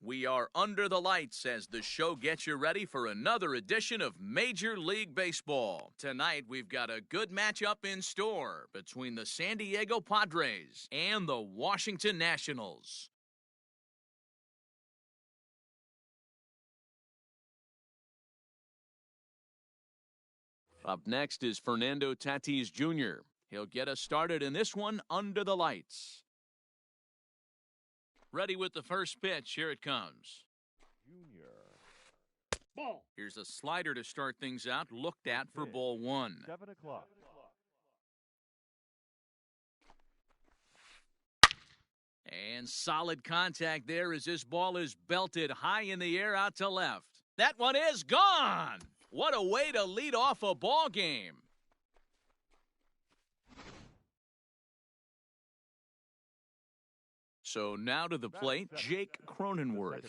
We are under the lights as the show gets you ready for another edition of Major League Baseball. Tonight, we've got a good matchup in store between the San Diego Padres and the Washington Nationals. Up next is Fernando Tatis Jr. He'll get us started in this one under the lights. Ready with the first pitch. Here it comes. Ball. Here's a slider to start things out. Looked at for ball one. 7 o'clock. And solid contact there as this ball is belted high in the air out to left. That one is gone. What a way to lead off a ball game. So now to the plate, Jake Cronenworth.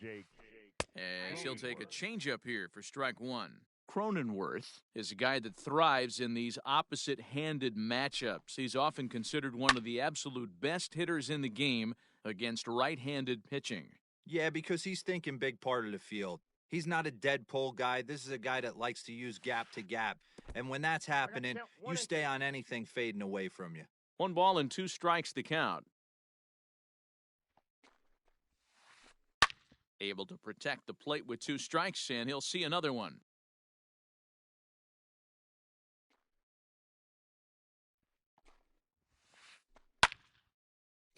As he'll take a changeup here for strike one. Cronenworth is a guy that thrives in these opposite-handed matchups. He's often considered one of the absolute best hitters in the game against right-handed pitching. Yeah, because he's thinking big part of the field. He's not a dead pull guy. This is a guy that likes to use gap to gap. And when that's happening, you stay on anything fading away from you. 1 ball and 2 strikes to count. Able to protect the plate with 2 strikes, and he'll see another one.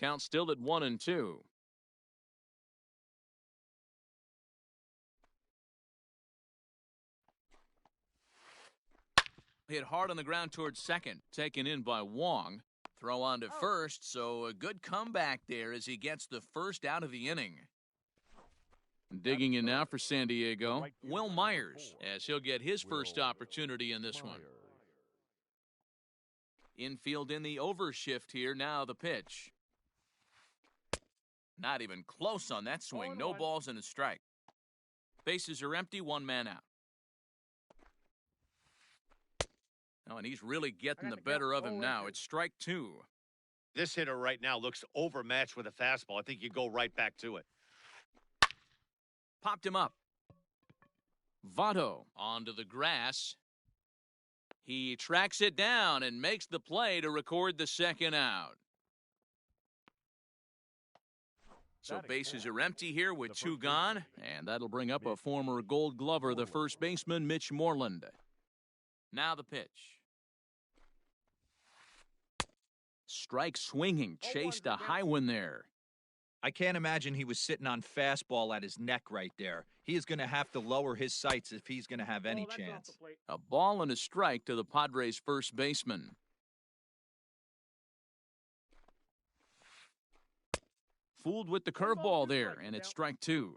Count still at 1-2. Hit hard on the ground towards second. Taken in by Wong. Throw on to first, so a good comeback there as he gets the first out of the inning. Digging in now for San Diego, Will Myers, as he'll get his first opportunity in this one. Infield in the overshift here. Now the pitch. Not even close on that swing. No balls and a strike. Bases are empty, 1 man out. Oh, and he's really getting the better of him now. It's strike 2. This hitter right now looks overmatched with a fastball. I think you go right back to it. Popped him up. Votto onto the grass. He tracks it down and makes the play to record the second out. So bases are empty here with 2 gone, and that'll bring up a former Gold Glover, the first baseman, Mitch Moreland. Now the pitch. Strike swinging, chased a high one there. I can't imagine he was sitting on fastball at his neck right there. He is going to have to lower his sights if he's going to have any chance. A ball and a strike to the Padres' first baseman. Fooled with the curveball there, and it's strike 2.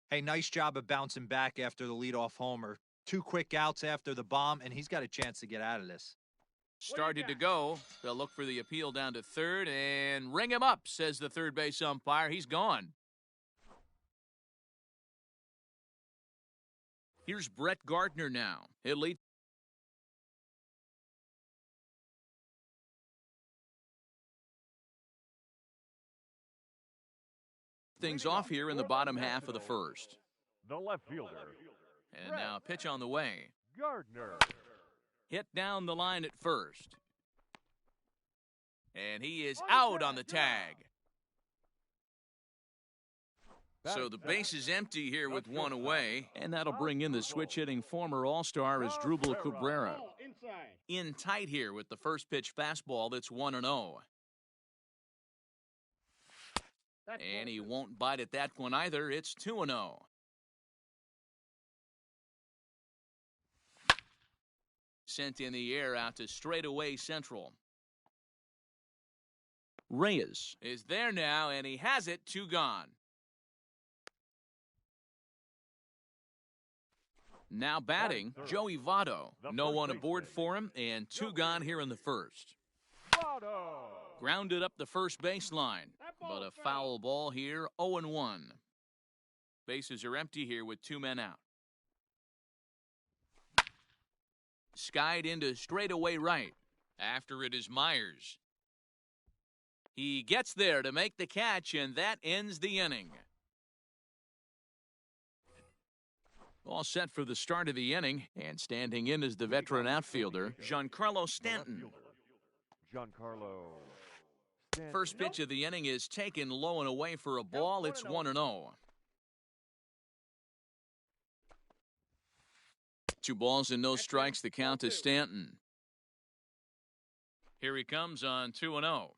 Hey, nice job of bouncing back after the leadoff homer. 2 quick outs after the bomb, and he's got a chance to get out of this. Started to go. They'll look for the appeal down to third and ring him up, says the third base umpire. He's gone. Here's Brett Gardner now. He'll lead. Things off here in the bottom half of the first. The left fielder. And now a pitch on the way. Gardner. Hit down the line at first. And he is out on the tag. So the base is empty here with 1 away. And that'll bring in the switch-hitting former All-Star Asdrubal Cabrera. In tight here with the first pitch fastball that's 1-0. And he won't bite at that one either. It's 2-0. Sent in the air out to straightaway central. Reyes is there now, and he has it. 2 gone. Now batting, Joey Votto. No one aboard for him, and 2 gone here in the first. Grounded up the first baseline, but a foul ball here, 0-1. Bases are empty here with 2 men out. Skied into straightaway right. After it is Myers. He gets there to make the catch, and that ends the inning. All set for the start of the inning, and standing in is the veteran outfielder, Giancarlo Stanton. Giancarlo. First pitch of the inning is taken low and away for a ball. It's 1-0. 2 balls and no strikes. The count to Stanton. Here he comes on 2-0.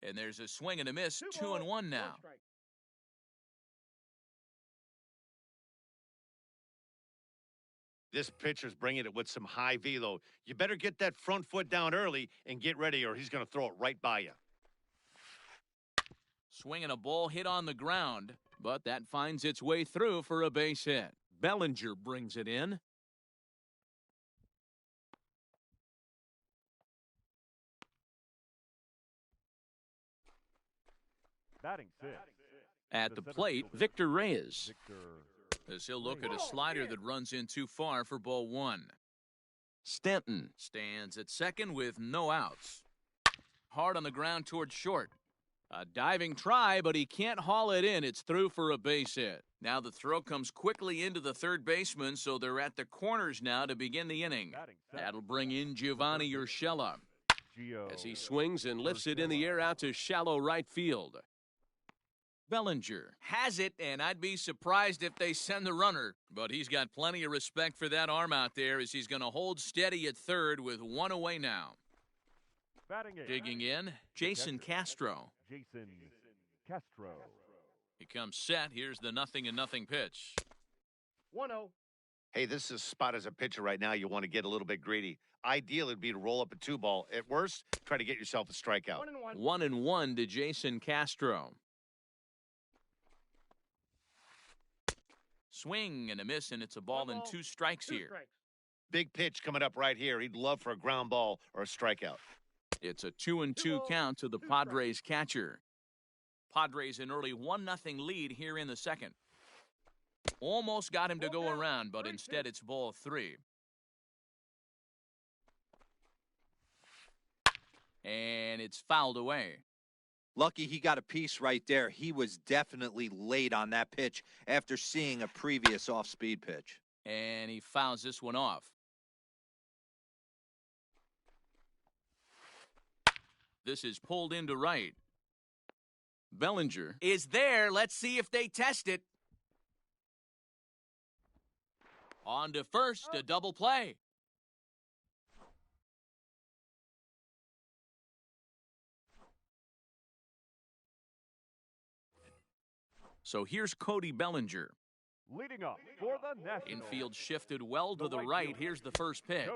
And there's a swing and a miss. 2-1 now. This pitcher's bringing it with some high velo. You better get that front foot down early and get ready, or he's going to throw it right by you. Swinging a ball hit on the ground, but that finds its way through for a base hit. Bellinger brings it in. Batting 6. At the plate, Victor Reyes. Victor. As he'll look at a slider that runs in too far for ball 1. Stanton stands at second with no outs. Hard on the ground towards short. A diving try, but he can't haul it in. It's through for a base hit. Now the throw comes quickly into the third baseman, so they're at the corners now to begin the inning. That'll bring in Giovanni Urshela as he swings and lifts it in the air out to shallow right field. Bellinger has it, and I'd be surprised if they send the runner. But he's got plenty of respect for that arm out there as he's going to hold steady at third with 1 away now. Digging in, Jason Castro. Jason Castro. He comes set. Here's the 0-0 pitch. 1-0. Hey, this is a spot as a pitcher right now. You want to get a little bit greedy. Ideal would be to roll up a 2-ball. At worst, try to get yourself a strikeout. 1-1 to Jason Castro. Swing and a miss, and it's a ball and 2 strikes here. Big pitch coming up right here. He'd love for a ground ball or a strikeout. It's a 2-2 count to the Padres catcher. Padres an early 1-0 lead here in the second. Almost got him to go around, but instead it's ball 3. And it's fouled away. Lucky he got a piece right there. He was definitely late on that pitch after seeing a previous off-speed pitch. And he fouls this one off. This is pulled into right. Bellinger is there. Let's see if they test it. On to first, a double play. So here's Cody Bellinger. Leading up for the Nationals. Infield shifted well to the right. Here's the first pitch.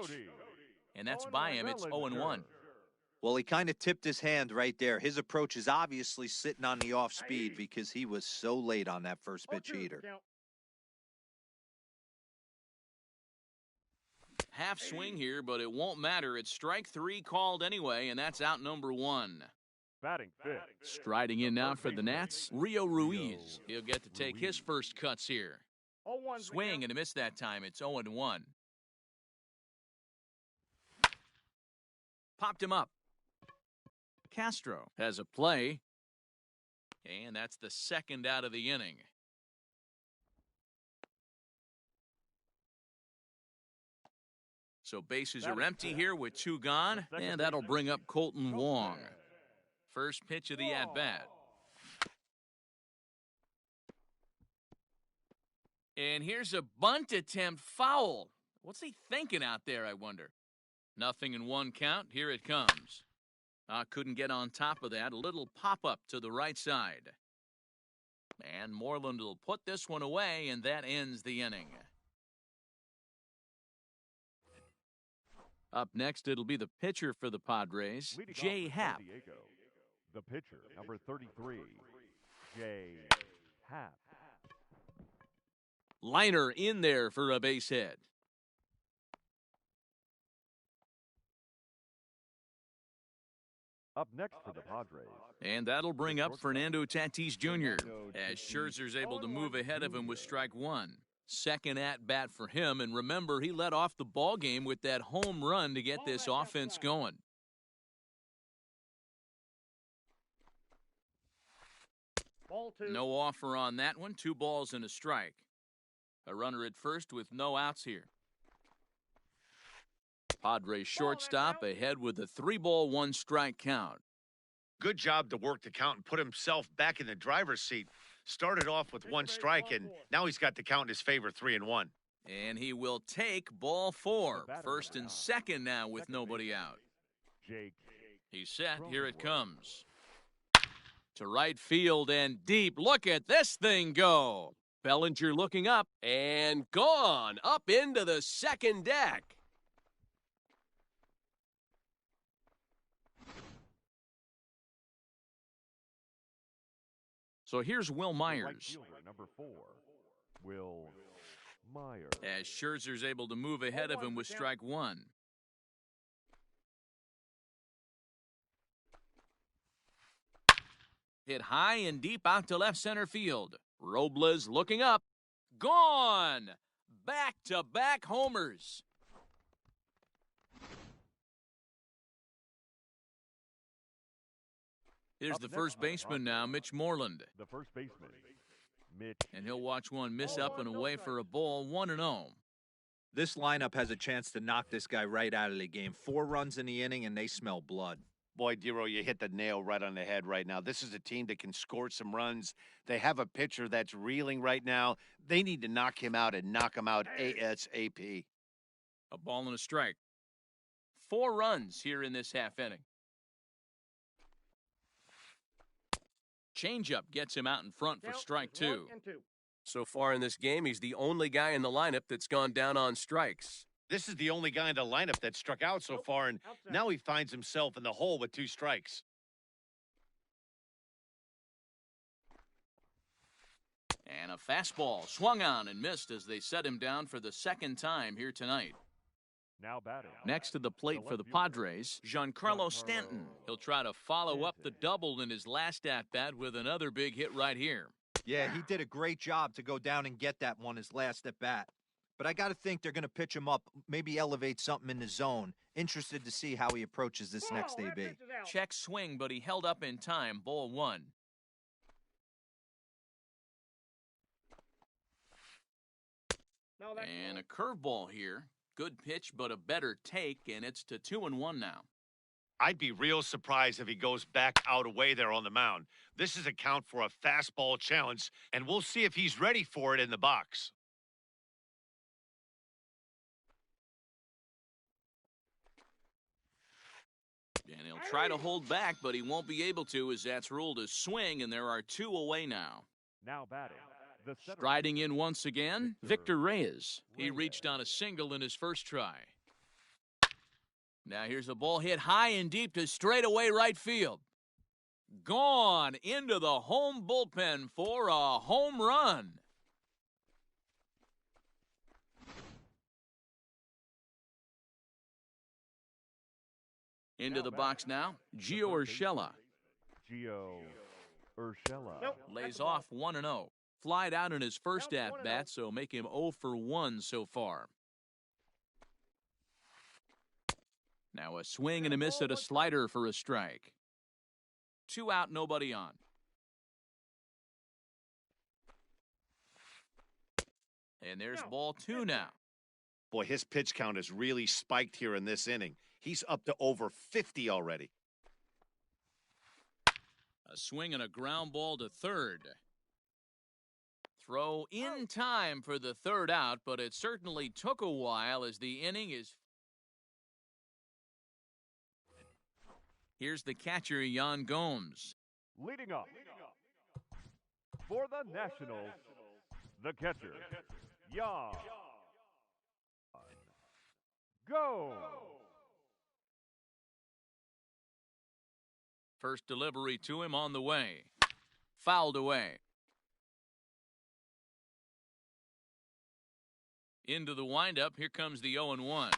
And that's by him. It's 0-1. Well, he kind of tipped his hand right there. His approach is obviously sitting on the off speed because he was so late on that first pitch heater. Half swing here, but it won't matter. It's strike 3 called anyway, and that's out number 1. Batting 5th. Striding in now for the Nats, Rio Ruiz. He'll get to take his first cuts here. Swing and a miss that time. It's 0-1. Popped him up. Castro has a play, and that's the second out of the inning. So bases are empty here with 2 gone, and that'll bring up Colton Wong. First pitch of the at-bat. And here's a bunt attempt foul. What's he thinking out there, I wonder? 0-1 count. Here it comes. Couldn't get on top of that. A little pop-up to the right side. And Moreland will put this one away, and that ends the inning. Up next, it'll be the pitcher for the Padres, Jay Happ. The pitcher, number 33, Jay Happ. Liner in there for a base hit. Up next for the Padres. And that'll bring up Fernando Tatis Jr. as Scherzer's able to move ahead of him with strike 1. Second at-bat for him, and remember, he led off the ball game with that home run to get this offense going. Ball 2. No offer on that one. 2 balls and a strike. A runner at first with no outs here. Padres shortstop ahead with a 3-ball, 1-strike count. Good job to work the count and put himself back in the driver's seat. Started off with 1 strike, and now he's got the count in his favor, 3-1. And he will take ball 4. First and second now with nobody out. Jake. He's set. Here it comes. To right field and deep. Look at this thing go. Bellinger looking up and gone up into the second deck. So here's Will Right Myers. fielder, number 4, Will Myers. As Scherzer's able to move ahead of him with strike 1. Hit high and deep out to left center field. Robles looking up. Gone! Back-to-back homers. Here's the first baseman now, Mitch Moreland. The first baseman, Mitch. And he'll watch one miss up and away for a ball, 1-0. This lineup has a chance to knock this guy right out of the game. 4 runs in the inning, and they smell blood. Boy, Dero, you hit the nail right on the head right now. This is a team that can score some runs. They have a pitcher that's reeling right now. They need to knock him out and knock him out ASAP. A ball and a strike. 4 runs here in this half inning. Changeup gets him out in front for strike 2. So far in this game, he's the only guy in the lineup that's gone down on strikes. This is the only guy in the lineup that struck out so far, and now he finds himself in the hole with 2 strikes. And a fastball swung on and missed as they set him down for the second time here tonight. Now batting. Next to the plate for the Padres, Giancarlo Stanton. He'll try to follow up the double in his last at-bat with another big hit right here. Yeah, he did a great job to go down and get that one his last at-bat. But I got to think they're going to pitch him up, maybe elevate something in the zone. Interested to see how he approaches this next AB. Check swing, but he held up in time. Ball 1. And a curveball here. Good pitch, but a better take, and it's to 2-1 now. I'd be real surprised if he goes back out away there on the mound. This is a count for a fastball challenge, and we'll see if he's ready for it in the box. And he'll try to hold back, but he won't be able to as that's ruled a swing, and there are 2 away now. Now batting. Striding in once again, Victor Reyes. He reached on a single in his first try. Now here's a ball hit high and deep to straightaway right field. Gone into the home bullpen for a home run. Into the box now, Gio Urshela. Gio Urshela. Lays off 1-0. Flied out in his first at-bat, so make him 0 for 1 so far. Now a swing and a miss at a slider for a strike. 2 out, nobody on. And there's ball 2 now. Boy, his pitch count has really spiked here in this inning. He's up to over 50 already. A swing and a ground ball to third. Throw in time for the 3rd out, but it certainly took a while as the inning is... Here's the catcher, Yan Gomes. Leading up for the Nationals, the catcher, Yan Gomes. First delivery to him on the way. Fouled away. Into the windup, here comes the 0-1.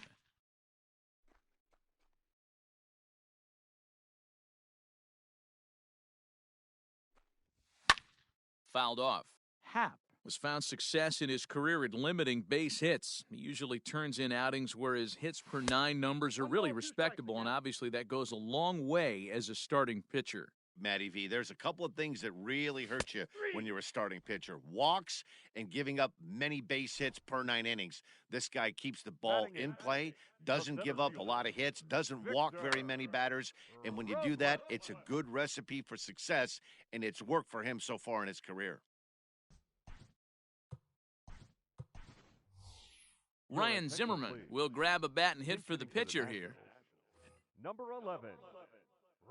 Fouled off. Happ has found success in his career at limiting base hits. He usually turns in outings where his hits per 9 numbers are really respectable, and obviously that goes a long way as a starting pitcher. Matty V. There's a couple of things that really hurt you when you're a starting pitcher. Walks and giving up many base hits per 9 innings. This guy keeps the ball in play, doesn't give up a lot of hits, doesn't walk very many batters. And when you do that, it's a good recipe for success, and it's worked for him so far in his career. Ryan Zimmerman will grab a bat and hit for the pitcher here. Number 11,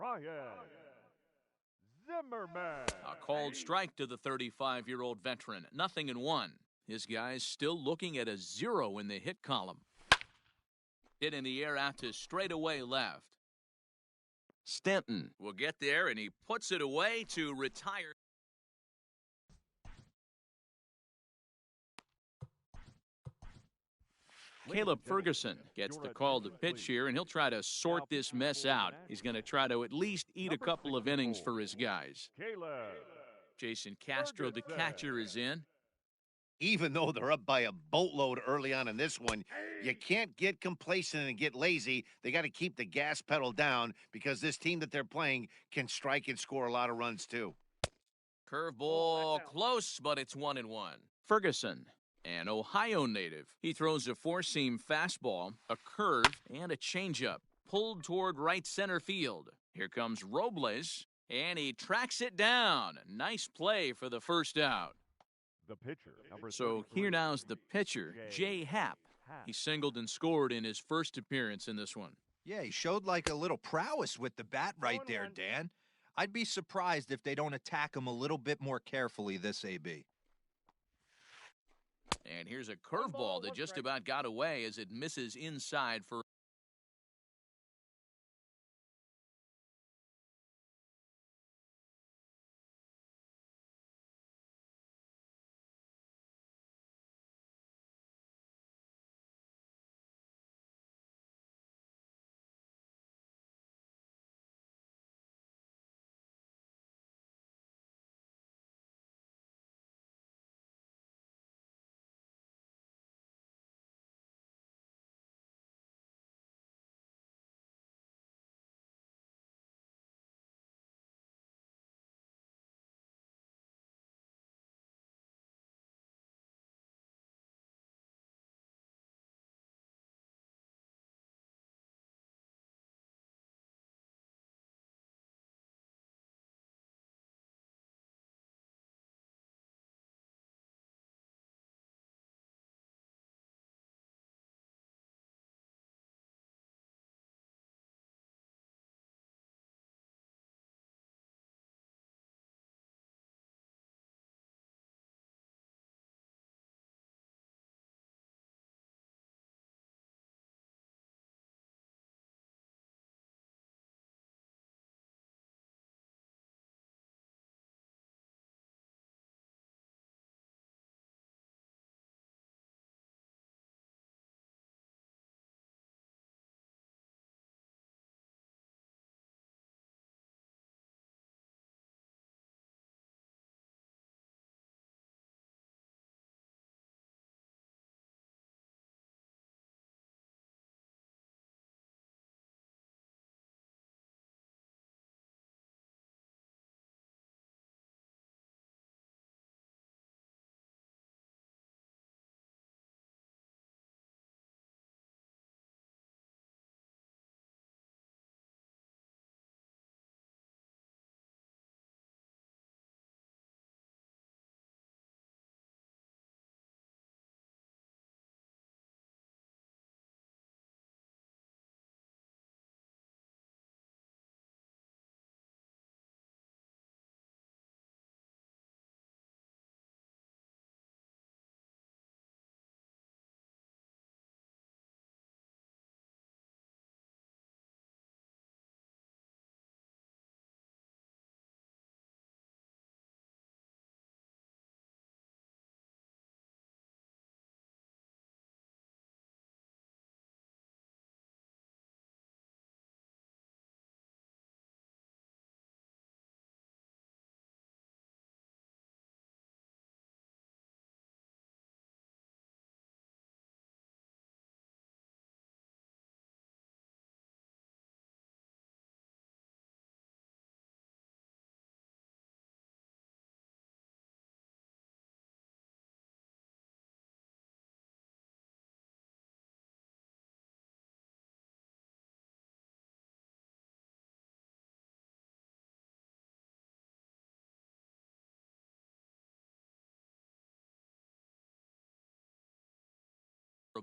Ryan Zimmerman. A called strike to the 35-year-old veteran. 0-1. His guy's still looking at a 0 in the hit column. Hit in the air out to straightaway left. Stanton will get there, and he puts it away to retire. Caleb Ferguson gets the call to pitch here, and he'll try to sort this mess out. He's going to try to at least eat a couple of innings for his guys. Jason Castro, the catcher, is in. Even though they're up by a boatload early on in this one, you can't get complacent and get lazy. They got to keep the gas pedal down because this team that they're playing can strike and score a lot of runs too. Curveball close, but it's 1-1. Ferguson, an Ohio native. He throws a four-seam fastball, a curve, and a changeup, pulled toward right center field. Here comes Robles, and he tracks it down. Nice play for the first out. The pitcher, number So here now's the pitcher, Jay Happ. He singled and scored in his first appearance in this one. Yeah, he showed like a little prowess with the bat right there, Dan. I'd be surprised if they don't attack him a little bit more carefully this AB. And here's a curveball that just about got away as it misses inside for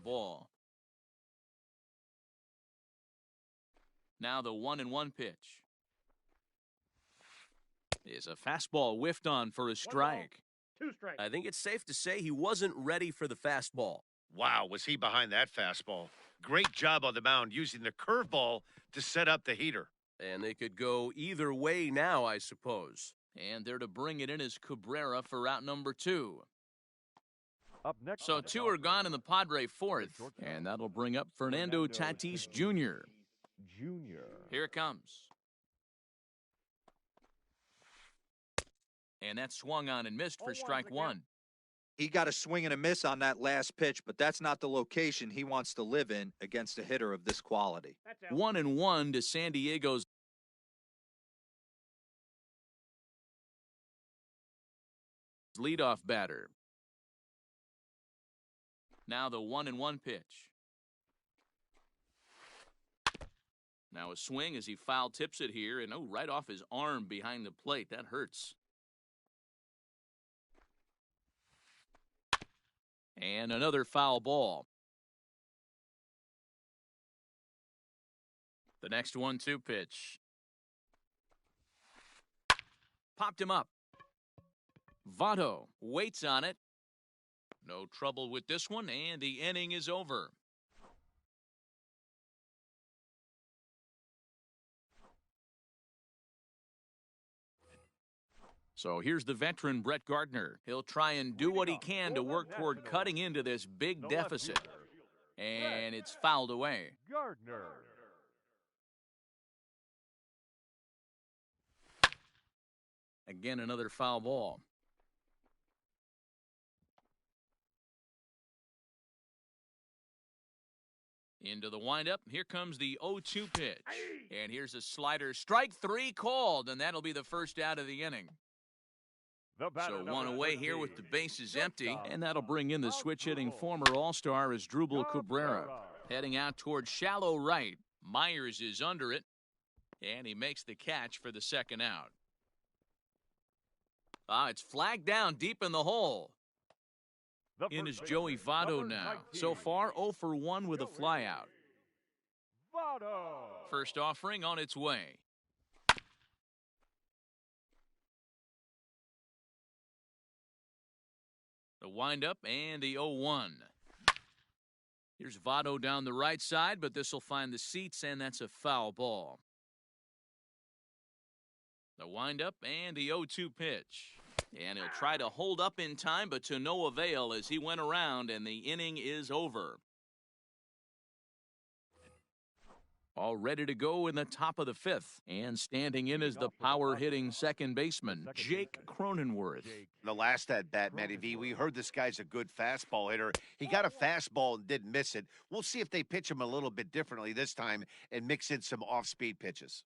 ball. Now the 1-1 pitch is a fastball whiffed on for a strike. 2 strikes. I think it's safe to say he wasn't ready for the fastball. Wow, was he behind that fastball? Great job on the mound using the curveball to set up the heater. And they could go either way now, I suppose. And there to bring it in is Cabrera for out number 2. Up next. So 2 are gone in the Padre 4th, and that'll bring up Fernando Tatis Jr. Junior. Here it comes. And that's swung on and missed for strike 1. He got a swing and a miss on that last pitch, but that's not the location he wants to live in against a hitter of this quality. 1-1 to San Diego's leadoff batter. Now the 1-1 pitch. Now a swing as he foul tips it here, and right off his arm behind the plate. That hurts. And another foul ball. The next 1-2 pitch. Popped him up. Votto waits on it. No trouble with this one, and the inning is over. So here's the veteran Brett Gardner. He'll try and do what he can to work toward cutting into this big deficit. And it's fouled away. Gardner. Again, another foul ball. Into the windup. Here comes the 0-2 pitch. And here's a slider. Strike 3 called, and that'll be the first out of the inning. So one away here with the bases empty, and that'll bring in the switch-hitting former All-Star Asdrubal Cabrera. Heading out towards shallow right. Myers is under it, and he makes the catch for the second out. It's flagged down deep in the hole. In is Joey Votto now. So far, 0 for 1 with a flyout. First offering on its way. The windup and the 0-1. Here's Votto down the right side, but this will find the seats, and that's a foul ball. The windup and the 0-2 pitch. And he'll try to hold up in time, but to no avail as he went around, and the inning is over. All ready to go in the top of the 5th. And standing in is the power-hitting second baseman, Jake Cronenworth. The last at-bat, Matty V, we heard this guy's a good fastball hitter. He got a fastball and didn't miss it. We'll see if they pitch him a little bit differently this time and mix in some off-speed pitches.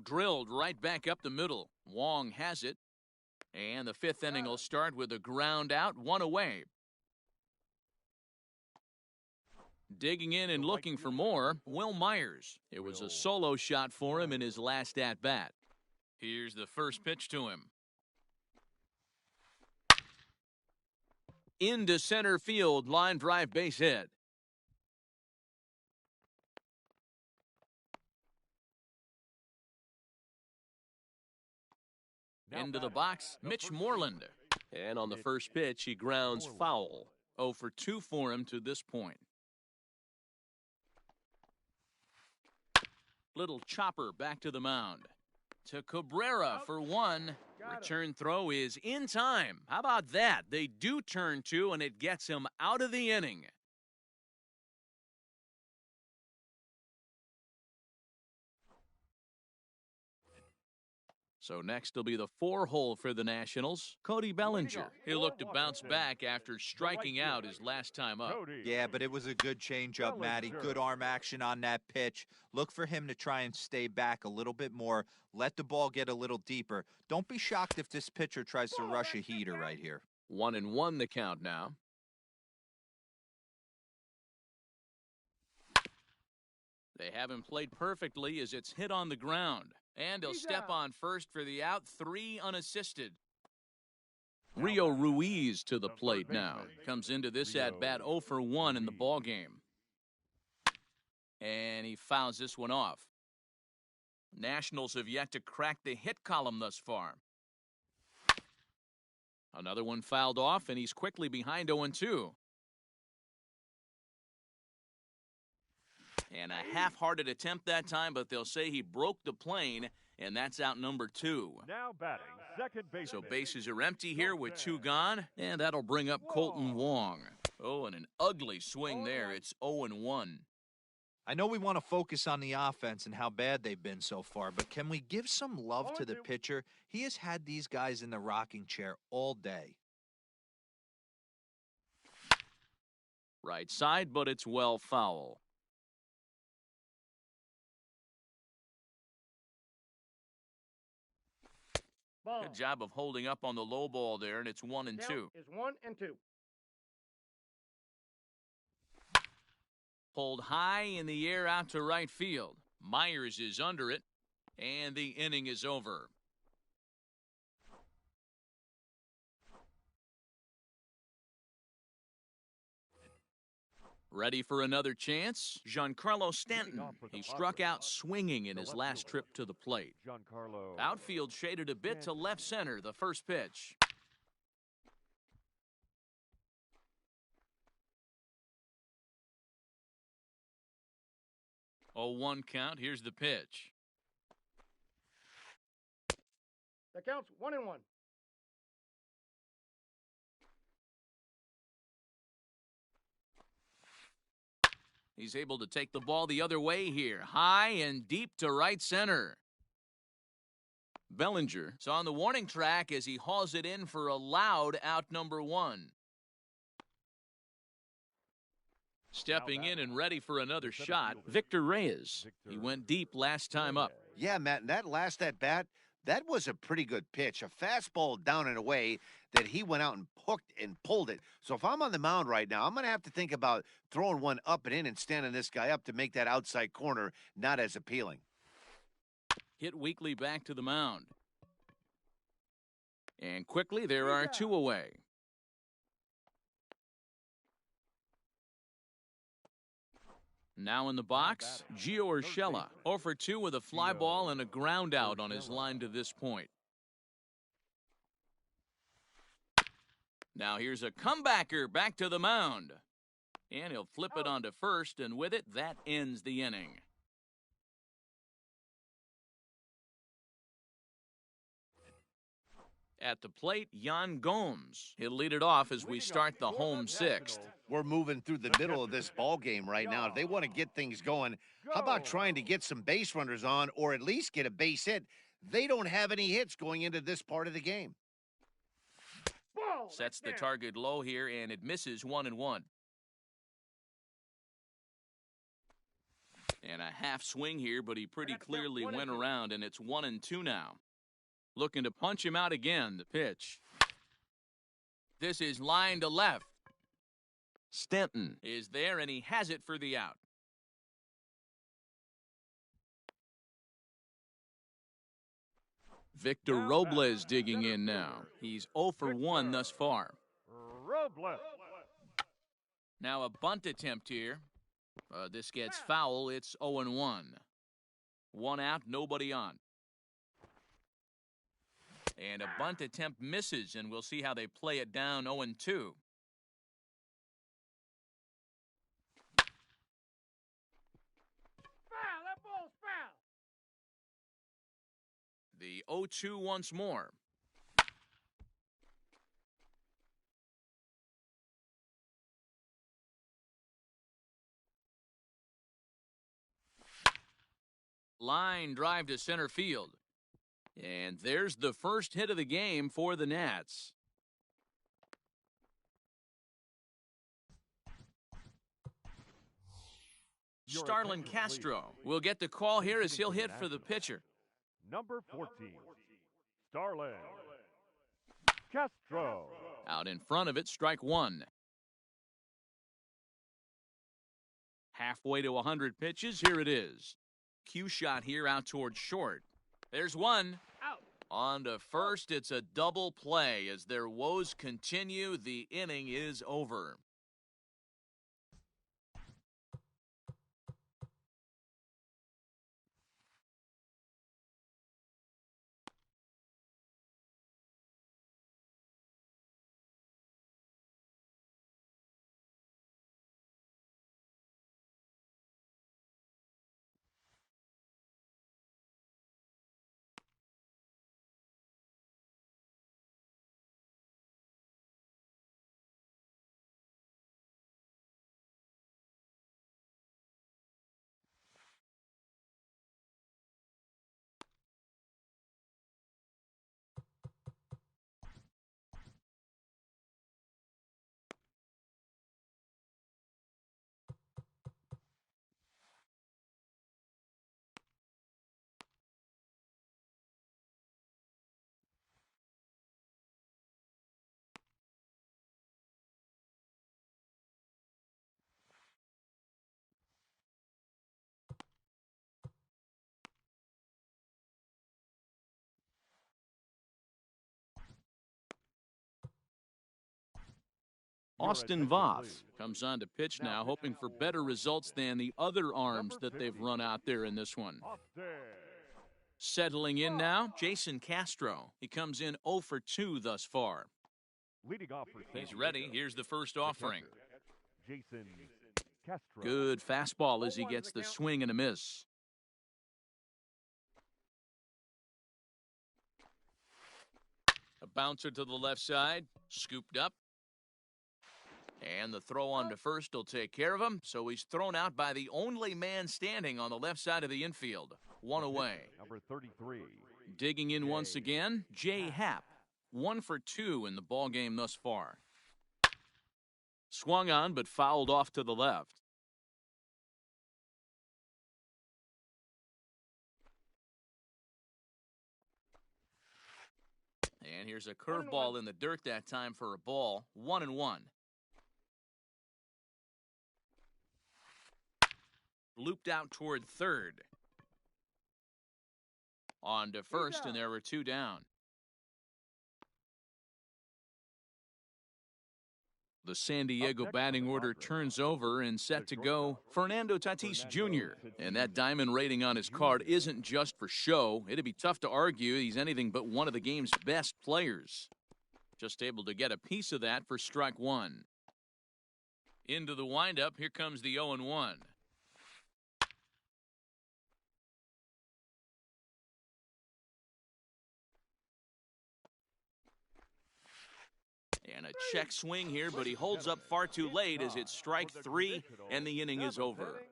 Drilled right back up the middle. Wong has it. And the 5th inning will start with a ground out, 1 away. Digging in and looking for more, Will Myers. It was a solo shot for him in his last at-bat. Here's the first pitch to him. Into center field, line drive base hit. Into the box, Mitch Moreland. And on the first pitch, he grounds foul. 0 for 2 for him to this point. Little chopper back to the mound. To Cabrera for 1. Return throw is in time. How about that? They do turn 2, and it gets him out of the inning. So next will be the 4-hole for the Nationals, Cody Bellinger. He'll look to bounce back after striking out his last time up. Yeah, but it was a good changeup, Matty. Good arm action on that pitch. Look for him to try and stay back a little bit more. Let the ball get a little deeper. Don't be shocked if this pitcher tries to rush a heater right here. 1-1 the count now. They haven't played perfectly as it's hit on the ground. And he'll step on first for the out, 3 unassisted. Rio Ruiz to the plate now. Comes into this at-bat 0 for 1 in the ballgame. And he fouls this one off. Nationals have yet to crack the hit column thus far. Another one fouled off, and he's quickly behind 0-2. And a half-hearted attempt that time, but they'll say he broke the plane, and that's out number 2. Now batting, second base. So bases are empty here with 2 gone, and that'll bring up Colton Wong. Oh, and an ugly swing there. It's 0-1. I know we want to focus on the offense and how bad they've been so far, but can we give some love to the pitcher? He has had these guys in the rocking chair all day. Right side, but it's well foul. Good job of holding up on the low ball there, and it's 1-2. Is 1-2. Pulled high in the air out to right field. Myers is under it, and the inning is over. Ready for another chance? Giancarlo Stanton. He struck out swinging in his last trip to the plate. Giancarlo. Outfield shaded a bit to left center, the first pitch. 0-1 count. Here's the pitch. That counts 1-1. He's able to take the ball the other way here. High and deep to right center. Bellinger is on the warning track as he hauls it in for a loud out number 1. Stepping in and ready for another shot, Victor Reyes. He went deep last time up. Yeah, Matt, and that last at-bat, that was a pretty good pitch. A fastball down and away that he went out and hooked and pulled it. So if I'm on the mound right now, I'm going to have to think about throwing one up and in and standing this guy up to make that outside corner not as appealing. Hit weakly back to the mound. And quickly, there are 2 away. Now in the box, Gio Urshela, 0 for 2 with a fly ball and a ground out on his line to this point. Now here's a comebacker back to the mound. And he'll flip it onto first, and with it, that ends the inning. At the plate, Yan Gomes. He'll lead it off as we start the home 6th. We're moving through the middle of this ball game right now. If they want to get things going, how about trying to get some base runners on or at least get a base hit? They don't have any hits going into this part of the game. Sets the target low here, and it misses 1-1. And a half swing here, but he pretty clearly went around, and it's 1-2 now. Looking to punch him out again, the pitch. This is line to left. Stanton is there, and he has it for the out. Victor Robles digging in now. He's 0 for 1 thus far. Robles. Now a bunt attempt here. This gets foul. It's 0-1. 1 out, nobody on. And a bunt attempt misses, and we'll see how they play it down 0-2. That ball's foul. The 0-2 once more. Line drive to center field. And there's the first hit of the game for the Nats. Starlin Castro will get the call here as he'll hit for the pitcher. Number 14, Starlin Castro. Out in front of it, strike 1. Halfway to 100 pitches, here it is. Cue shot here out towards short. There's one. Out. On to first, it's a double play. As their woes continue, the inning is over. Austin Voth comes on to pitch now, hoping for better results than the other arms that they've run out there in this one. Settling in now, Jason Castro. He comes in 0 for 2 thus far. Leading off for He's ready. Here's the first offering. Jason Castro. Good fastball as he gets the swing and a miss. A bouncer to the left side, scooped up. And the throw on to first will take care of him, so he's thrown out by the only man standing on the left side of the infield. One away. Number 33. Digging in once again, Jay Happ. 1 for 2 in the ballgame thus far. Swung on, but fouled off to the left. And here's a curveball in the dirt that time for a ball. 1-1. Looped out toward third. On to first, and there were 2 down. The San Diego batting order turns over and set to go Fernando Tatis Jr. And that diamond rating on his card isn't just for show. It'd be tough to argue he's anything but one of the game's best players. Just able to get a piece of that for strike 1. Into the windup, here comes the 0-1. And a check swing here, but he holds up far too late as it's strike 3 and the inning is over.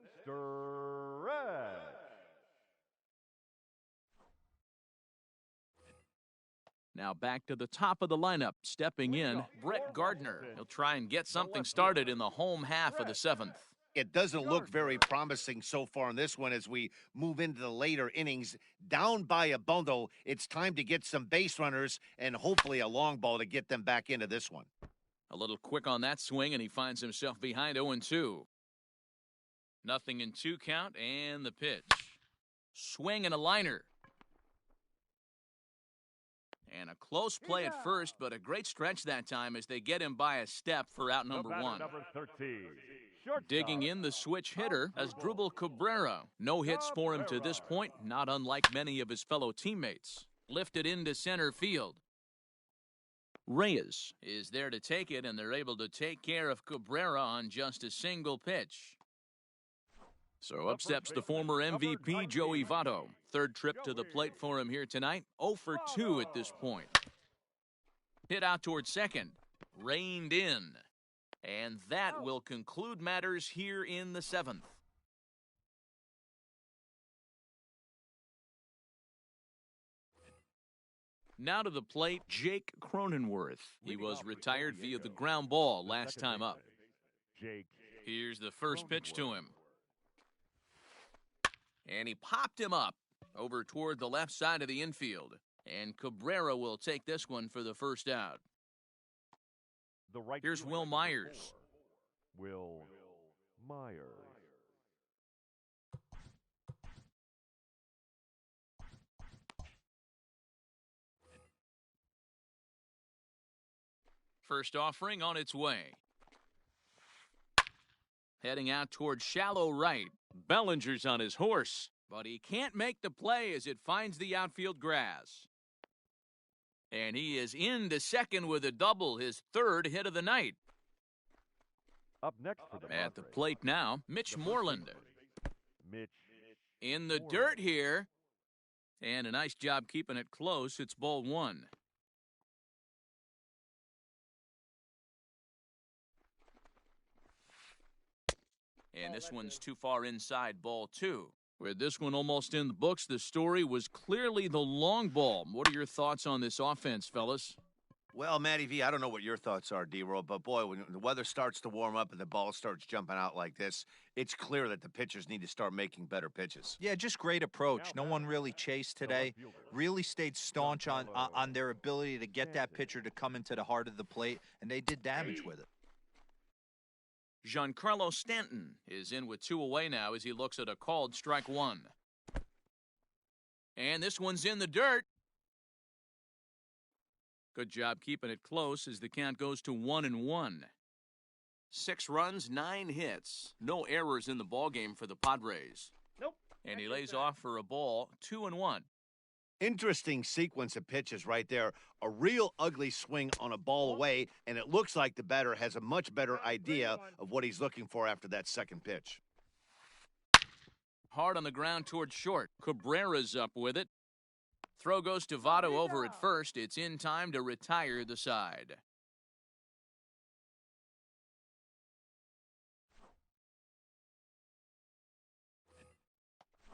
Now back to the top of the lineup, stepping in, Brett Gardner. He'll try and get something started in the home half of the 7th. It doesn't look very promising so far in this one as we move into the later innings. Down by a bundle, it's time to get some base runners and hopefully a long ball to get them back into this one. A little quick on that swing, and he finds himself behind 0-2. Nothing in 2 count, and the pitch. Swing and a liner. And a close play at first, but a great stretch that time as they get him by a step for out number 1. Number 13. Digging in the switch hitter as Drupal Cabrera. No hits for him to this point, not unlike many of his fellow teammates. Lifted into center field. Reyes is there to take it, and they're able to take care of Cabrera on just a single pitch. So up steps the former MVP, Joey Votto. Third trip to the plate for him here tonight. 0 for 2 at this point. Hit out toward second. Reined in. And that will conclude matters here in the 7th. Now to the plate, Jake Cronenworth. He was retired via the ground ball last time up. Here's the first pitch to him. And he popped him up over toward the left side of the infield. And Cabrera will take this one for the first out. Here's Will Myers. Will Myers. First offering on its way. Heading out towards shallow right. Bellinger's on his horse, but he can't make the play as it finds the outfield grass. And he is into second with a double, his third hit of the night. Up next for the At the Padres, plate now, Mitch Moreland. Mitch. In the dirt here. And a nice job keeping it close. It's ball one. And this one's too far inside, ball two. With this one almost in the books, the story was clearly the long ball. What are your thoughts on this offense, fellas? Well, Matty V, I don't know what your thoughts are, D-Roll, but boy, when the weather starts to warm up and the ball starts jumping out like this, it's clear that the pitchers need to start making better pitches. Yeah, just great approach. No one really chased today. Really stayed staunch on their ability to get that pitcher to come into the heart of the plate, and they did damage with it. Giancarlo Stanton is in with 2 away now as he looks at a called strike one. And this one's in the dirt. Good job keeping it close as the count goes to 1-1. 6 runs, 9 hits. No errors in the ballgame for the Padres. Nope. And he lays off for a ball, 2-1. Interesting sequence of pitches right there. A real ugly swing on a ball away, and it looks like the batter has a much better idea of what he's looking for after that second pitch. Hard on the ground towards short. Cabrera's up with it. Throw goes to Votto over at first. It's in time to retire the side.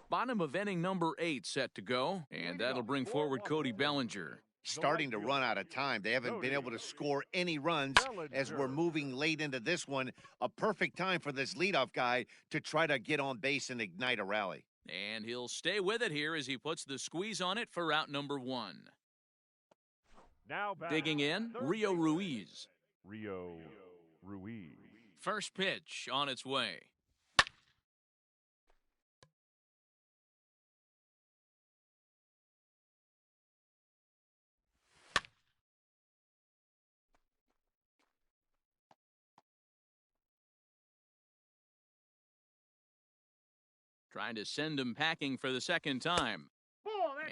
Bottom of inning number 8 set to go, and that'll bring forward Cody Bellinger. Starting to run out of time. They haven't been able to score any runs as we're moving late into this one. A perfect time for this leadoff guy to try to get on base and ignite a rally. And he'll stay with it here as he puts the squeeze on it for out number 1. Now back. Digging in, Rio Ruiz. Rio Ruiz. First pitch on its way. Trying to send him packing for the second time.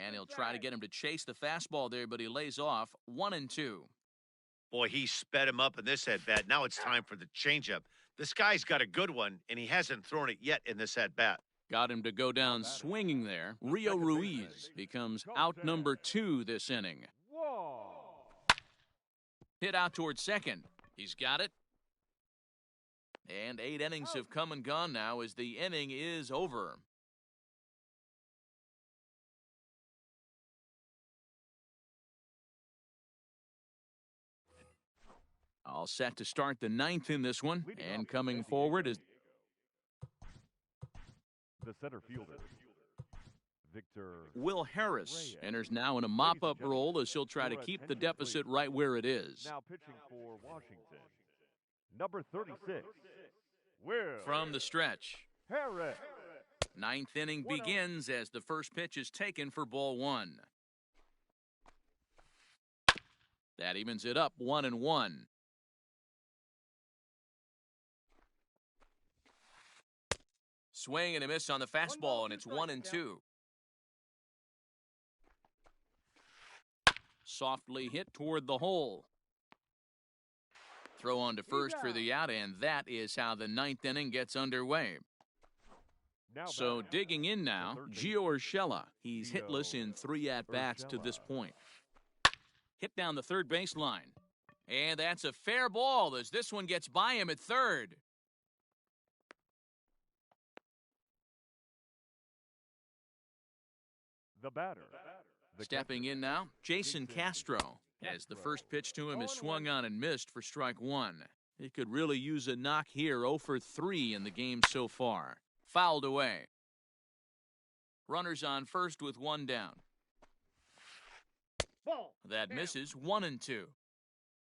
And he'll try to get him to chase the fastball there, but he lays off 1-2. Boy, he sped him up in this at-bat. Now it's time for the changeup. This guy's got a good one, and he hasn't thrown it yet in this at-bat. Got him to go down swinging there. Rio Ruiz becomes out number 2 this inning. Hit out towards second. He's got it. And 8 innings have come and gone now as the inning is over. All set to start the 9th in this one. And coming forward is The center fielder, Victor Will Harris. Enters now in a mop-up role as he'll try to keep the deficit right where it is. now pitching for Washington. Number 36, Will From the stretch. Harris. 9th inning begins as the first pitch is taken for ball 1. That evens it up 1-1. Swing and a miss on the fastball, and it's 1-2. Softly hit toward the hole. Throw on to first for the out, and that is how the 9th inning gets underway. So digging in now, Gio Urshela. He's hitless in 3 at-bats to this point. Hit down the third baseline. And that's a fair ball as this one gets by him at third. The batter. Stepping in now, Jason Castro, as the first pitch to him is swung on and missed for strike 1. He could really use a knock here, 0 for 3 in the game so far. Fouled away. Runners on first with 1 down. That misses 1-2.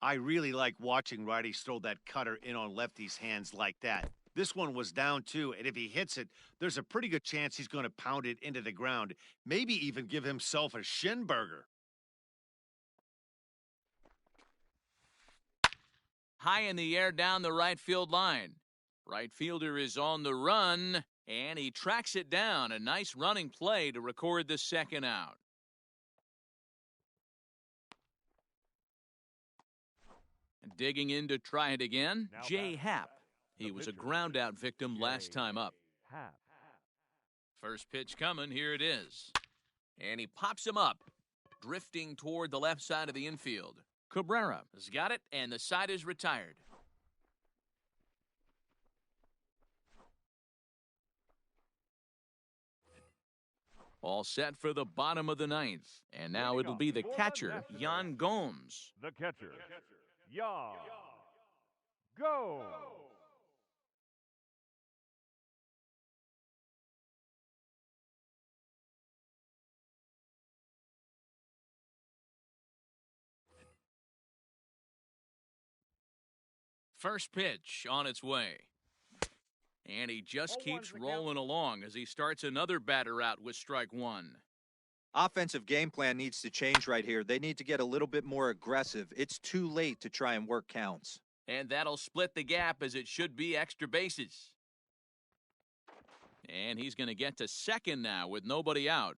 I really like watching righties throw that cutter in on lefties' hands like that. This one was down 2, and if he hits it, there's a pretty good chance he's going to pound it into the ground, maybe even give himself a shin burger. high in the air down the right field line. Right fielder is on the run, and he tracks it down. A nice running play to record the second out. Digging in to try it again, Jay Happ. He was a ground-out victim last time up. First pitch coming, here it is. And he pops him up, drifting toward the left side of the infield. Cabrera has got it, and the side is retired. All set for the bottom of the ninth. And now it'll be the catcher, Yan Gomes. The catcher, Yan Gomes. First pitch on its way. And he just keeps rolling along as he starts another batter out with strike one. Offensive game plan needs to change right here. They need to get a little bit more aggressive. It's too late to try and work counts. And that'll split the gap as it should be extra bases. And he's going to get to second now with nobody out.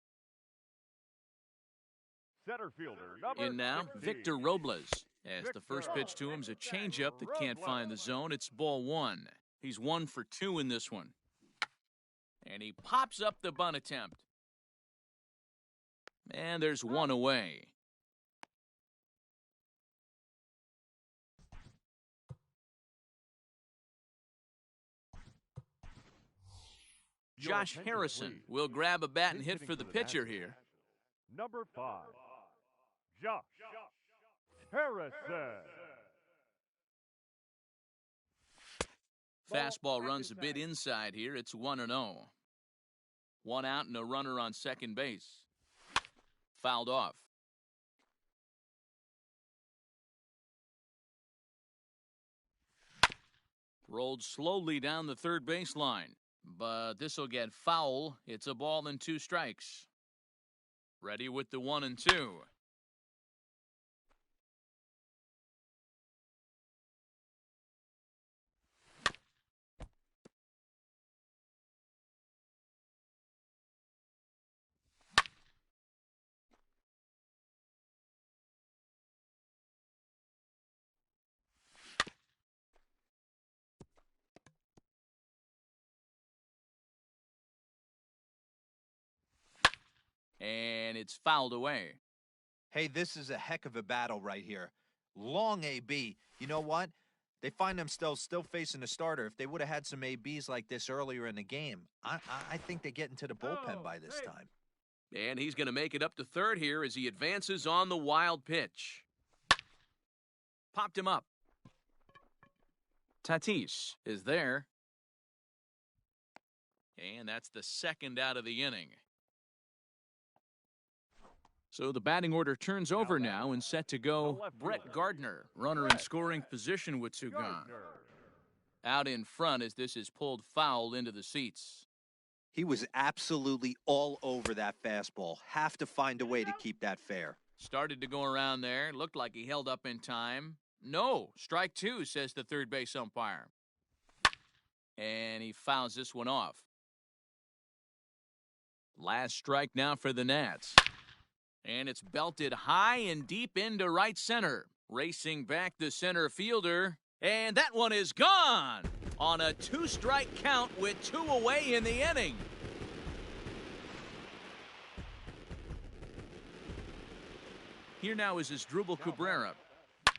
Center fielder, number In now, 16. Victor Robles. As the first pitch to him's a changeup that can't find the zone. It's ball one. He's 1 for 2 in this one. And he pops up the bunt attempt. And there's one away. Josh Harrison will grab a bat and hit for the pitcher here. Number 5, Josh Harrison. Fastball runs a bit inside here. It's 1-0. 1 out and a runner on second base. Fouled off. Rolled slowly down the third baseline. But this will get foul. It's a ball and 2 strikes. Ready with the 1 and 2. And it's fouled away. Hey, this is a heck of a battle right here. Long AB. You know what? They find themselves still facing a starter. If they would have had some ABs like this earlier in the game, I think they get into the bullpen by this time. And he's going to make it up to third here as he advances on the wild pitch. Popped him up. Tatis is there. And that's the second out of the inning. So the batting order turns over now and set to go Brett Gardner, runner in scoring position with 2 gone. Out in front as this is pulled foul into the seats. He was absolutely all over that fastball. Have to find a way to keep that fair. Started to go around there. Looked like he held up in time. No, strike 2, says the third base umpire. And he fouls this one off. Last strike now for the Nats. And it's belted high and deep into right center. Racing back the center fielder. And that one is gone on a 2-strike count with 2 away in the inning. Here now is Asdrubal Cabrera.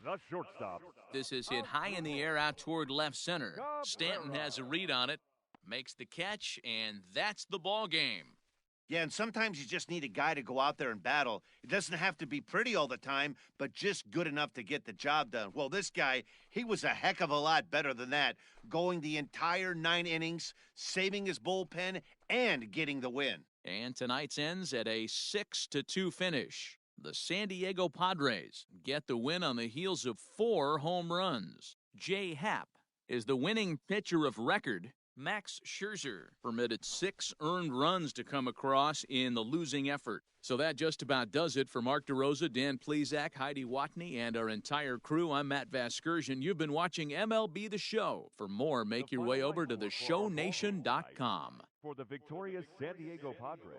The shortstop. This is hit high in the air out toward left center. Stanton has a read on it. Makes the catch, and that's the ball game. Yeah, and sometimes you just need a guy to go out there and battle. It doesn't have to be pretty all the time, but just good enough to get the job done. Well, this guy, he was a heck of a lot better than that, going the entire 9 innings, saving his bullpen, and getting the win. And tonight's ends at a 6-2 finish. The San Diego Padres get the win on the heels of 4 home runs. Jay Happ is the winning pitcher of record Max Scherzer permitted 6 earned runs to come across in the losing effort. So that just about does it for Mark DeRosa, Dan Plezak, Heidi Watney, and our entire crew. I'm Matt Vasgersian. You've been watching MLB The Show. For more, make your way over to theshownation.com. For the victorious San Diego Padres,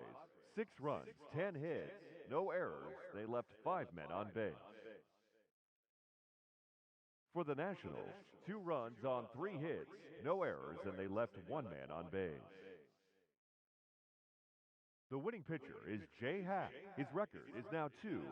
6 runs, 10 hits, no errors. They left 5 men on base. For the Nationals, 2 runs on 3 hits, no errors, and they left 1 man on base. The winning pitcher is Jay Happ. His record is now 2-0.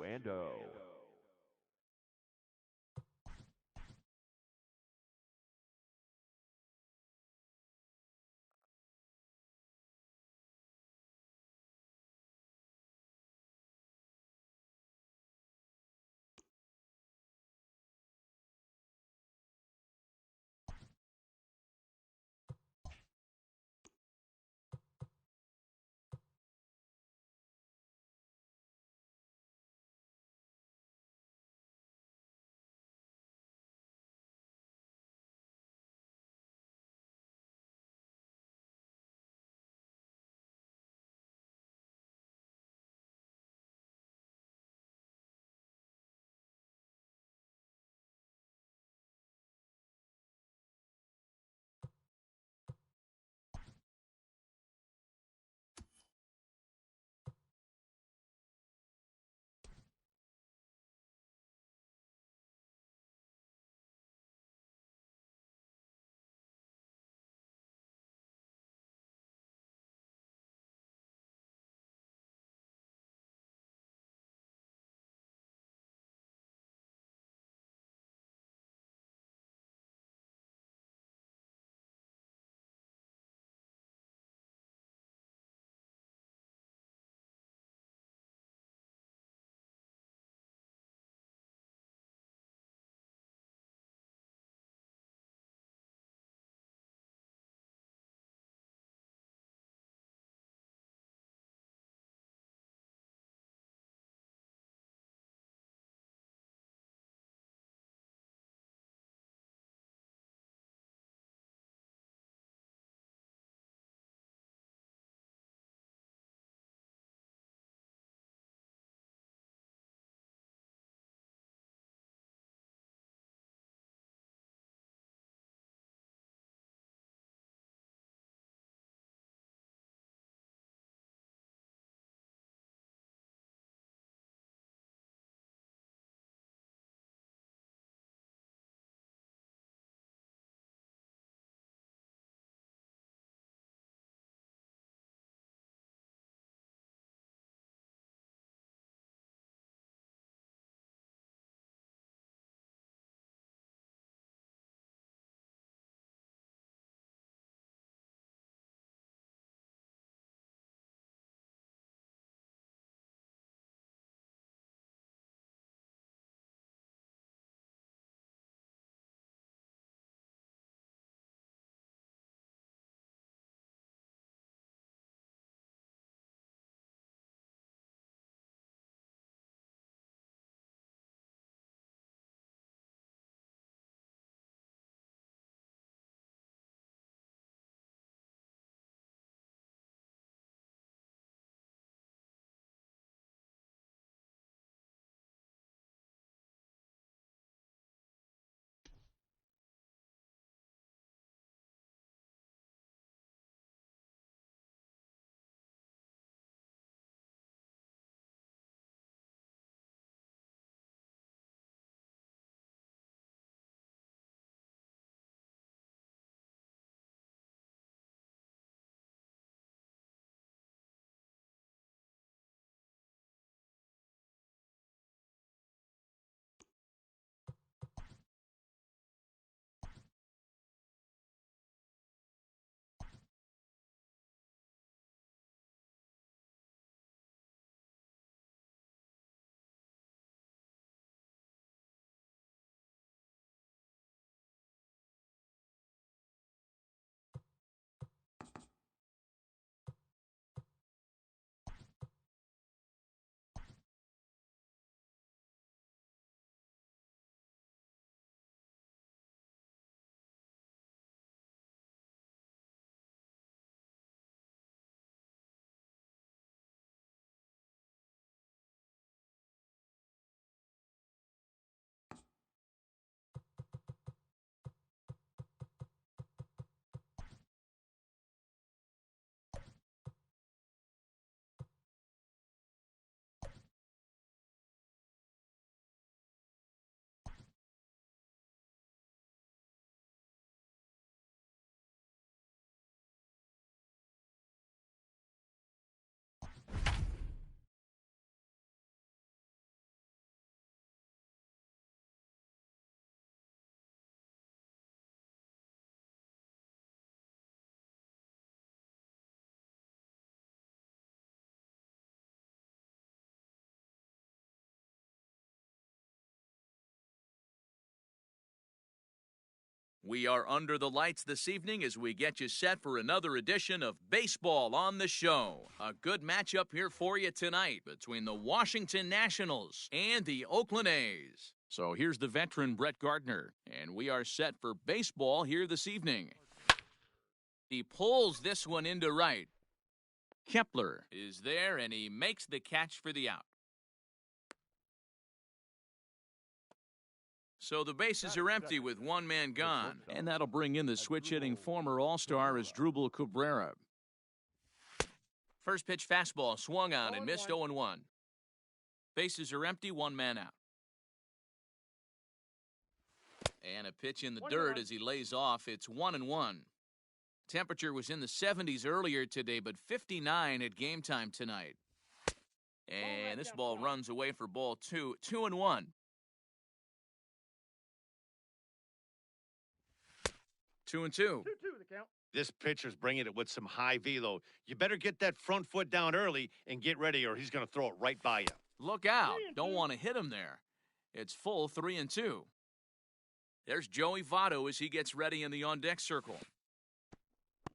We are under the lights this evening as we get you set for another edition of Baseball on the Show. A good matchup here for you tonight between the Washington Nationals and the Oakland A's. So here's the veteran Brett Gardner, and we are set for baseball here this evening. He pulls this one into right. Kepler is there, and he makes the catch for the out. So the bases are empty with one man gone, and that'll bring in the switch-hitting former All-Star Asdrubal Cabrera. First pitch fastball swung on and missed 0-1. Bases are empty, one man out. And a pitch in the dirt as he lays off. It's 1-1. Temperature was in the 70s earlier today, but 59 at game time tonight. And this ball runs away for ball 2, 2-1. 2-2. 2-2 the count. This pitcher's bringing it with some high velo. You better get that front foot down early and get ready, or he's going to throw it right by you. Look out. Don't want to hit him there. It's full 3-2. There's Joey Votto as he gets ready in the on-deck circle.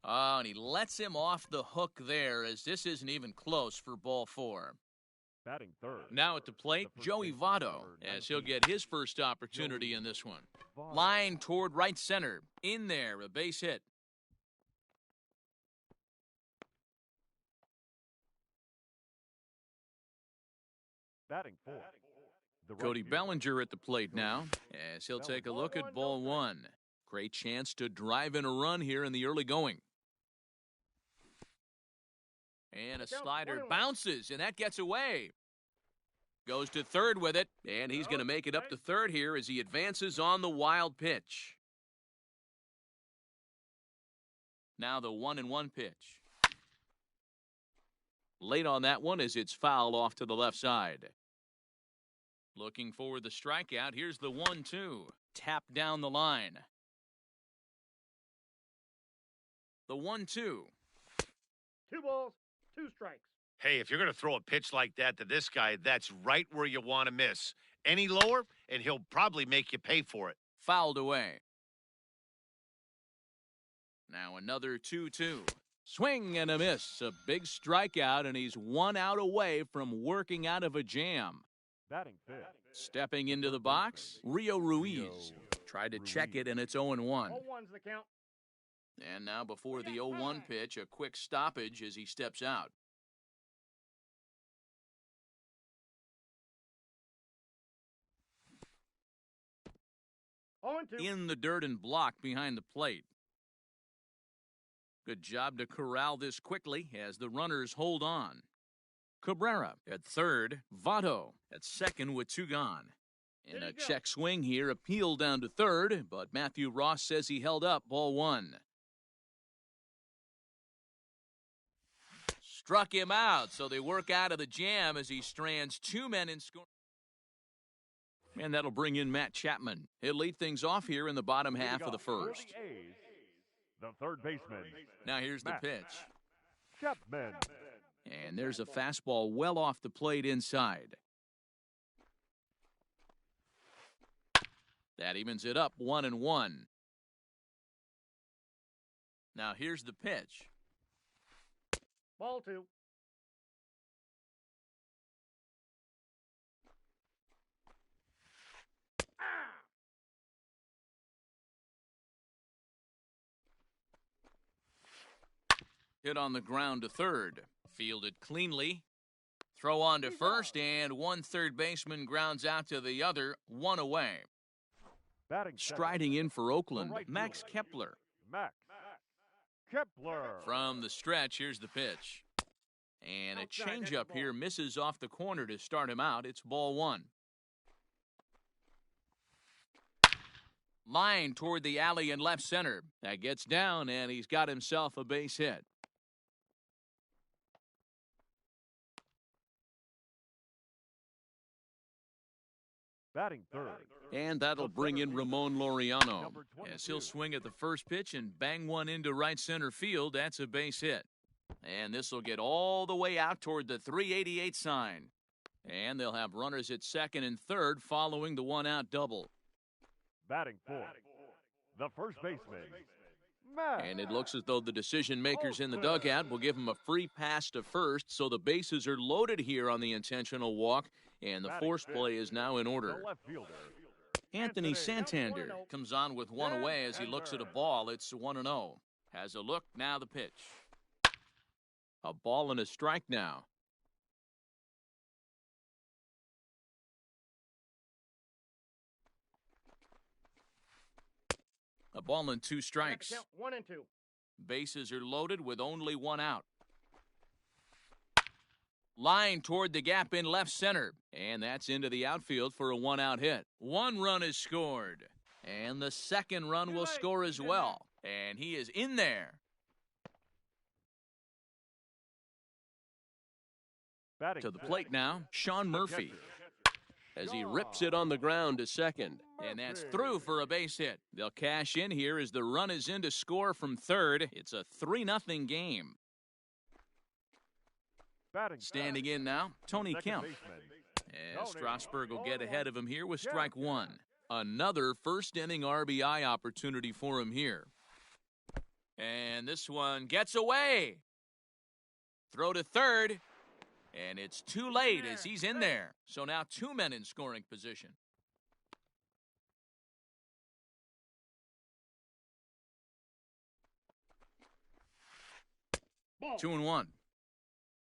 Oh, and he lets him off the hook there as this isn't even close for ball 4. Batting third. Now at the plate, Joey Votto, as he'll get his first opportunity in this one. Line toward right center. In there, a base hit. Batting fourth. The right Cody fielder. Bellinger at the plate now, as he'll take a look at ball 1. Great chance to drive in a run here in the early going. And a slider bounces, and that gets away. Goes to third with it, and he's going to make it up to third here as he advances on the wild pitch. Now the 1-1 pitch. Late on that one as it's fouled off to the left side. Looking for the strikeout. Here's the 1-2. Tap down the line. The 1-2. 2 balls, 2 strikes. Hey, if you're going to throw a pitch like that to this guy, that's right where you want to miss. Any lower, and he'll probably make you pay for it. Fouled away. Now another 2-2. Swing and a miss. A big strikeout, and he's 1 out away from working out of a jam. Batting fifth. Stepping into the box, Rio Ruiz. Tried to check it, and it's 0-1. 0-1's the count. And now before the 0-1 pitch, a quick stoppage as he steps out. In the dirt and blocked behind the plate. Good job to corral this quickly as the runners hold on. Cabrera at third, Votto at second with 2 gone. And a check swing here, appeal down to third, but Matthew Ross says he held up ball 1. Struck him out, so they work out of the jam as he strands 2 men in score. And that'll bring in Matt Chapman. He'll lead things off here in the bottom half of the first. For the A's, the third baseman. Now here's the Matt pitch. Chapman. And there's a fastball well off the plate inside. That evens it up 1-1. Now here's the pitch. Ball 2. Hit on the ground to third. Fielded cleanly. Throw on to first, and one third baseman grounds out to the other, 1 away. Batting second. Striding in for Oakland, right Max fielder. Kepler. Max Kepler. From the stretch, here's the pitch. And a Outside, changeup that's the here ball. misses off the corner to start him out. It's ball 1. Line toward the alley in left center. That gets down, and he's got himself a base hit. Batting third. And that'll bring in Ramon Laureano. Number 22. As he'll swing at the first pitch and bang one into right center field. That's a base hit. And this will get all the way out toward the 388 sign. And they'll have runners at second and third following the 1-out double. Batting fourth. the first baseman, Matt. And it looks as though the decision makers in the dugout will give him a free pass to first, so the bases are loaded here on the intentional walk, and the force play is now in The order. left fielder, Anthony Santander comes on with one away as he looks at a ball. It's 1-0. Has a look, now the pitch. A ball and a strike now. A ball and 2 strikes. Count 1 and 2. Bases are loaded with only 1 out. Line toward the gap in left center. And that's into the outfield for a 1-out hit. 1 run is scored. And the second run will score as well. And he is in there. batting To the fifth, plate now, Sean Murphy. As he rips it on the ground to second. And that's through for a base hit. They'll cash in here as the run is in to score from third. It's a 3-0 game. batting Standing fifth, in now, Tony second Kemp. baseman, And Strasburg will get ahead of him here with strike 1. Another first inning RBI opportunity for him here. And this one gets away. Throw to third. And it's too late as he's in there. So now 2 men in scoring position. Ball. 2-1.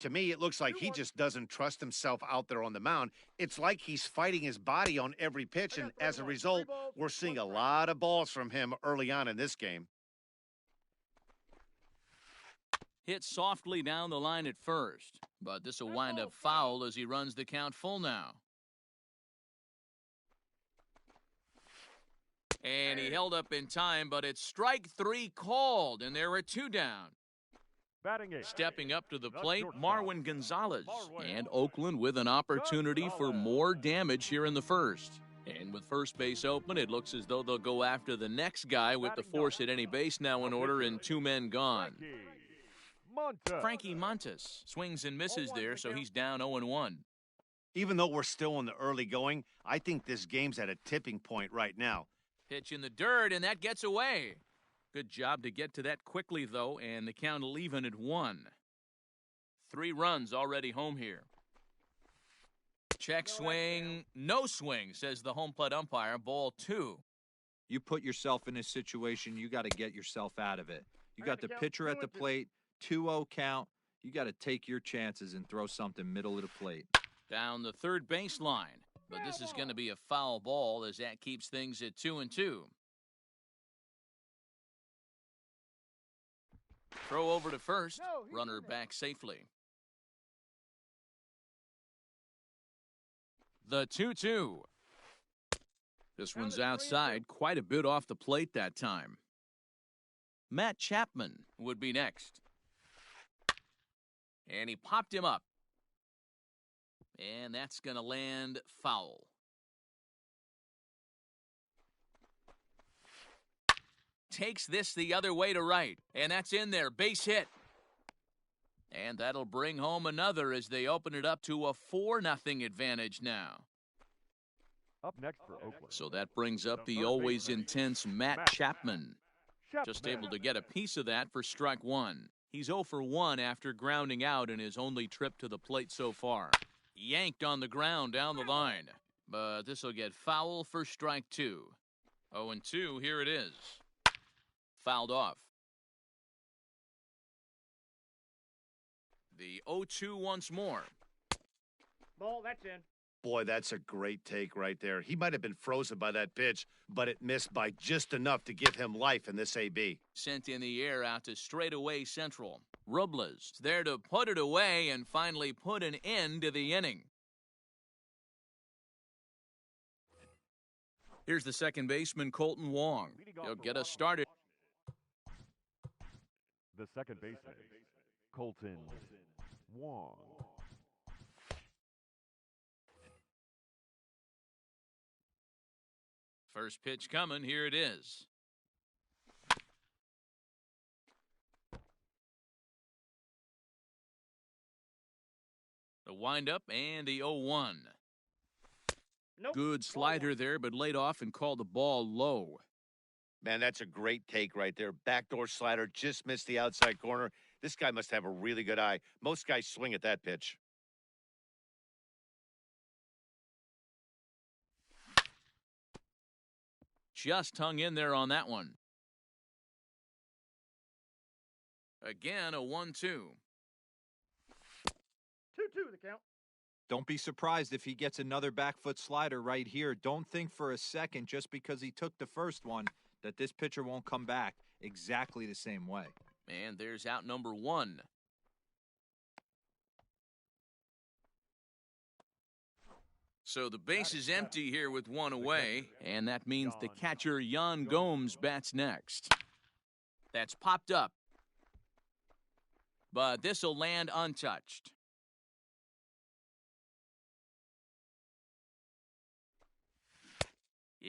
To me, it looks like he just doesn't trust himself out there on the mound. It's like he's fighting his body on every pitch, and as a result, we're seeing a lot of balls from him early on in this game. Hit softly down the line at first, but this will wind up foul as he runs the count full now. And he held up in time, but it's strike 3 called, and there are 2 down. batting eighth, Stepping up to the The plate, shortstop, Marwin Gonzalez. Marwin. And Oakland with an opportunity for more damage here in the first. And with first base open, it looks as though they'll go after the next guy with the force at any base now in order and 2 men gone. Frankie Montes swings and misses there, so he's down 0-1. Even though we're still in the early going, I think this game's at a tipping point right now. Pitch in the dirt, and that gets away. Good job to get to that quickly, though, and the count will even at 1. 3 runs already home here. Check swing, no swing, says the home plate umpire. Ball 2. You put yourself in this situation, you got to get yourself out of it. You got the pitcher at the plate, 2-0 count. You got to take your chances and throw something middle of the plate. Down the third baseline. But this is going to be a foul ball as that keeps things at 2-2. Throw over to first. Runner back safely. The 2-2. This one's outside, quite a bit off the plate that time. Matt Chapman would be next. And he popped him up. And that's going to land foul. Takes this the other way to right. And that's in there. Base hit. And that'll bring home another as they open it up to a 4-0 advantage now. Up next for Oakland. So that brings up the always intense Matt Chapman. Just able to get a piece of that for strike 1. He's 0 for 1 after grounding out in his only trip to the plate so far. Yanked on the ground down the line. But this will get foul for strike 2. 0-2, here it is. Fouled off. The 0-2 once more. Ball, that's in. Boy, that's a great take right there. He might have been frozen by that pitch, but it missed by just enough to give him life in this AB. Sent in the air out to straightaway central. Robles there to put it away and finally put an end to the inning. Here's the second baseman, Colton Wong. He'll get us started. The second baseman, Colton Wong. First pitch coming. Here it is. The windup and the 0-1. Nope. Good slider there, but laid off and called the ball low. Man, that's a great take right there. Backdoor slider, just missed the outside corner. This guy must have a really good eye. Most guys swing at that pitch. Just hung in there on that one. Again, a 1-2. 2-2 the count. Don't be surprised if he gets another back foot slider right here. Don't think for a second, just because he took the first one, that this pitcher won't come back exactly the same way. And there's out number 1. So the base is empty here with 1 away, and that means the catcher Yan Gomes bats next. That's popped up, but this will land untouched.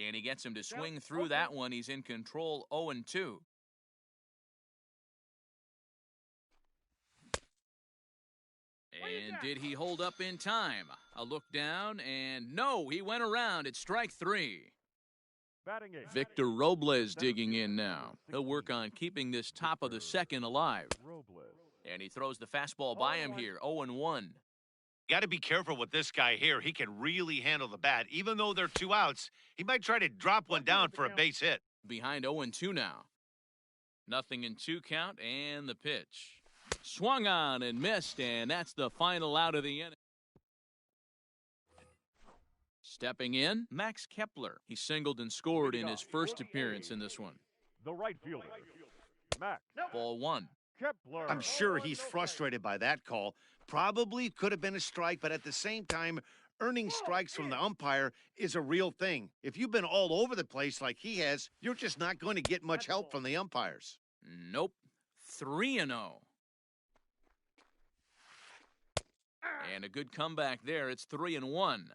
And he gets him to swing through that one. He's in control, 0-2. And did he hold up in time? A look down, and no, he went around. It's strike 3. Victor Robles digging in now. He'll work on keeping this top of the second alive. And he throws the fastball by him here, 0-1. Got to be careful with this guy here. He can really handle the bat. Even though they're 2 outs, he might try to drop one down for a base hit. Behind 0-2 now. Nothing in 2 count, and the pitch. Swung on and missed, and that's the final out of the inning. Stepping in, Max Kepler. He singled and scored in his first appearance in this one. The right fielder, Max Ball 1. Kepler. I'm sure he's frustrated by that call. Probably could have been a strike, but at the same time, earning strikes from the umpire is a real thing. If you've been all over the place like he has, you're just not going to get much help from the umpires. Nope. 3-0. And a good comeback there. It's 3-1.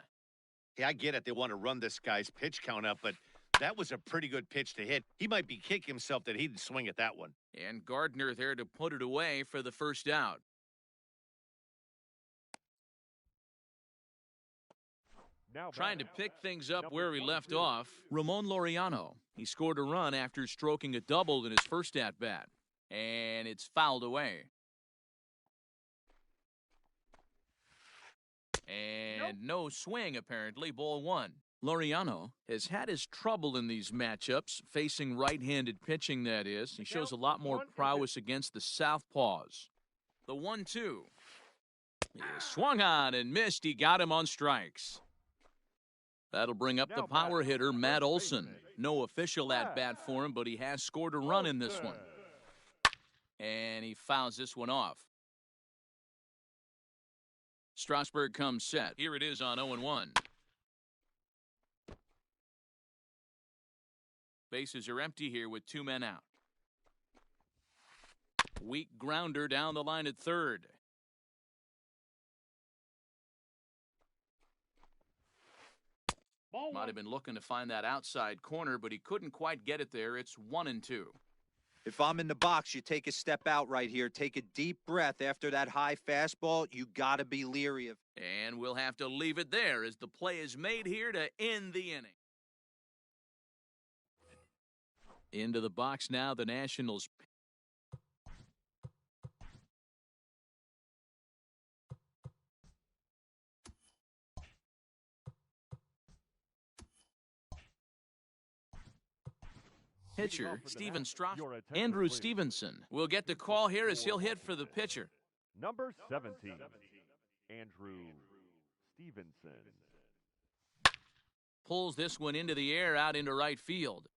Yeah, I get it. They want to run this guy's pitch count up, but that was a pretty good pitch to hit. He might be kicking himself that he didn't swing at that one. And Gardner there to put it away for the first out. Trying to pick things up where he left off, Ramon Laureano. He scored a run after stroking a double in his first at-bat. And it's fouled away. And no swing, apparently. Ball 1. Laureano has had his trouble in these matchups, facing right-handed pitching, that is. He shows a lot more prowess against the southpaws. The 1-2. He swung on and missed. He got him on strikes. That'll bring up the power hitter, Matt Olson. No official at-bat for him, but he has scored a run in this one. And he fouls this one off. Strasburg comes set. Here it is on 0-1. Bases are empty here with 2 men out. Weak grounder down the line at third. Might have been looking to find that outside corner, but he couldn't quite get it there. It's 1-2. If I'm in the box, you take a step out right here. Take a deep breath after that high fastball. You got to be leery of. And we'll have to leave it there as the play is made here to end the inning. Into the box now, the Nationals. Pitcher, Steven Strasburg. Andrew Stevenson will get the call here as he'll hit for the pitcher. Number 17, Andrew Stevenson. Pulls this one into the air out into right field.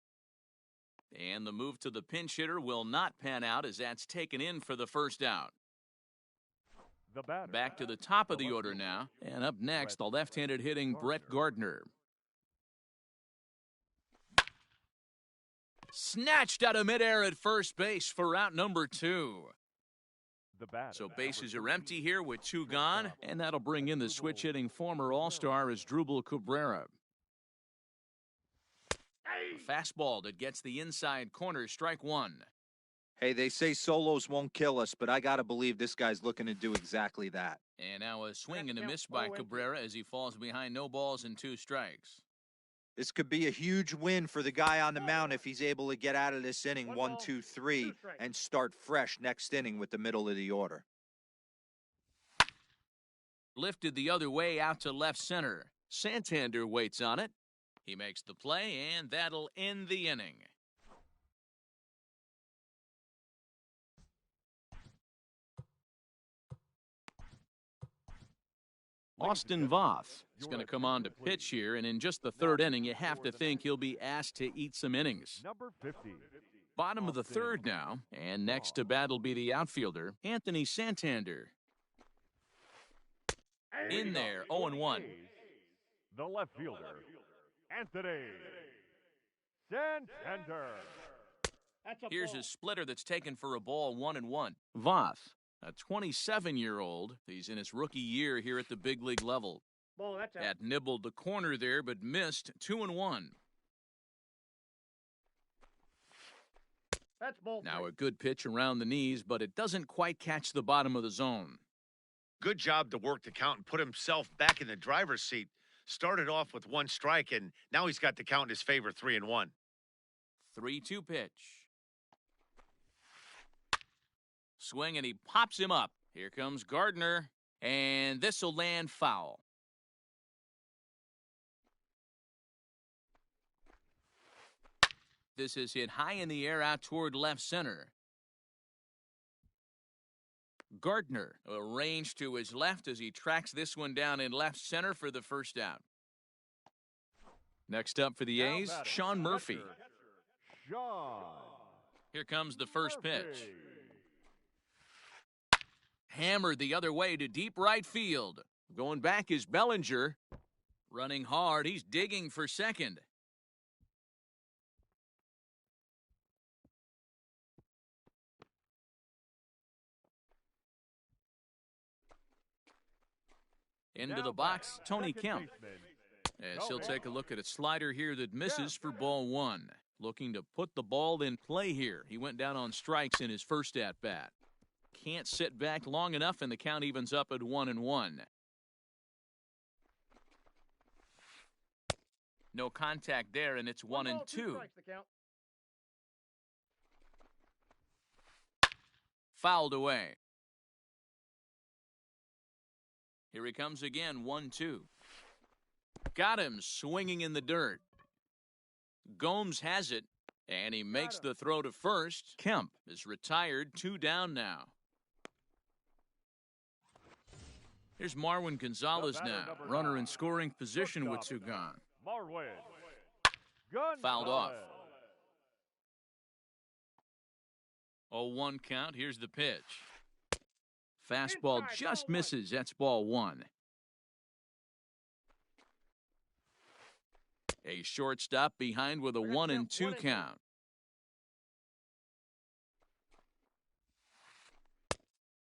And the move to the pinch hitter will not pan out as that's taken in for the first out. Back to the top of the order now. And up next, the left-handed hitting Brett Gardner. Snatched out of midair at first base for out number 2. So bases are empty here with 2 gone, and that'll bring in the switch-hitting former All-Star Asdrubal Cabrera. A fastball that gets the inside corner, strike 1. Hey, they say solos won't kill us, but I got to believe this guy's looking to do exactly that. And now a swing and a miss by Cabrera as he falls behind, no balls and 2 strikes. This could be a huge win for the guy on the mound if he's able to get out of this inning 1, 2, 3 and start fresh next inning with the middle of the order. Lifted the other way out to left center. Santander waits on it. He makes the play, and that'll end the inning. Austin Voth is going to come on to pitch here, and in just the third inning, you have to think he'll be asked to eat some innings. Number 50. Bottom of the third now, and next to bat will be the outfielder, Anthony Santander. In there, 0-1. The left fielder, Anthony Santander. That's a Here's ball. a splitter that's taken for a ball, 1-1. Voth, a 27-year-old. He's in his rookie year here at the big league level. Ball, that's out. Had nibbled the corner there, but missed 2-1. That's ball. Now three. a good pitch around the knees, but it doesn't quite catch the bottom of the zone. Good job to work the count and put himself back in the driver's seat. Started off with 1 strike, and now he's got the count in his favor, 3-1. 3-2 pitch. Swing, and he pops him up. Here comes Gardner, and this will land foul. This is hit high in the air out toward left center. Gardner arranged to his left as he tracks this one down in left center for the first out. Next up for the Now A's, batting, Sean Murphy. catcher, Sean Here comes the first pitch. Murphy. Hammered the other way to deep right field. Going back is Bellinger. Running hard, he's digging for second. Into Now the box, batting, Tony second Kemp. baseman, As he'll Tony. take a look at a slider here that misses for ball 1. Looking to put the ball in play here. He went down on strikes in his first at-bat. Can't sit back long enough, and the count evens up at 1-1. No contact there, and it's 1 and 2. Strikes, the count. Fouled away. Here he comes again, 1-2. Got him swinging in the dirt. Gomes has it, and he makes the throw to first. Kemp is retired, 2 down now. Here's Marwin Gonzalez The batter, now, number runner in 9. scoring position with 2 Shortstop, gone. Marwin Gonzalez. Fouled off. 0-1 count. Here's the pitch. Fastball Inside, just ball 1. misses. That's ball 1. A shortstop behind with a That's 1 out, and 2 1 and 2. count.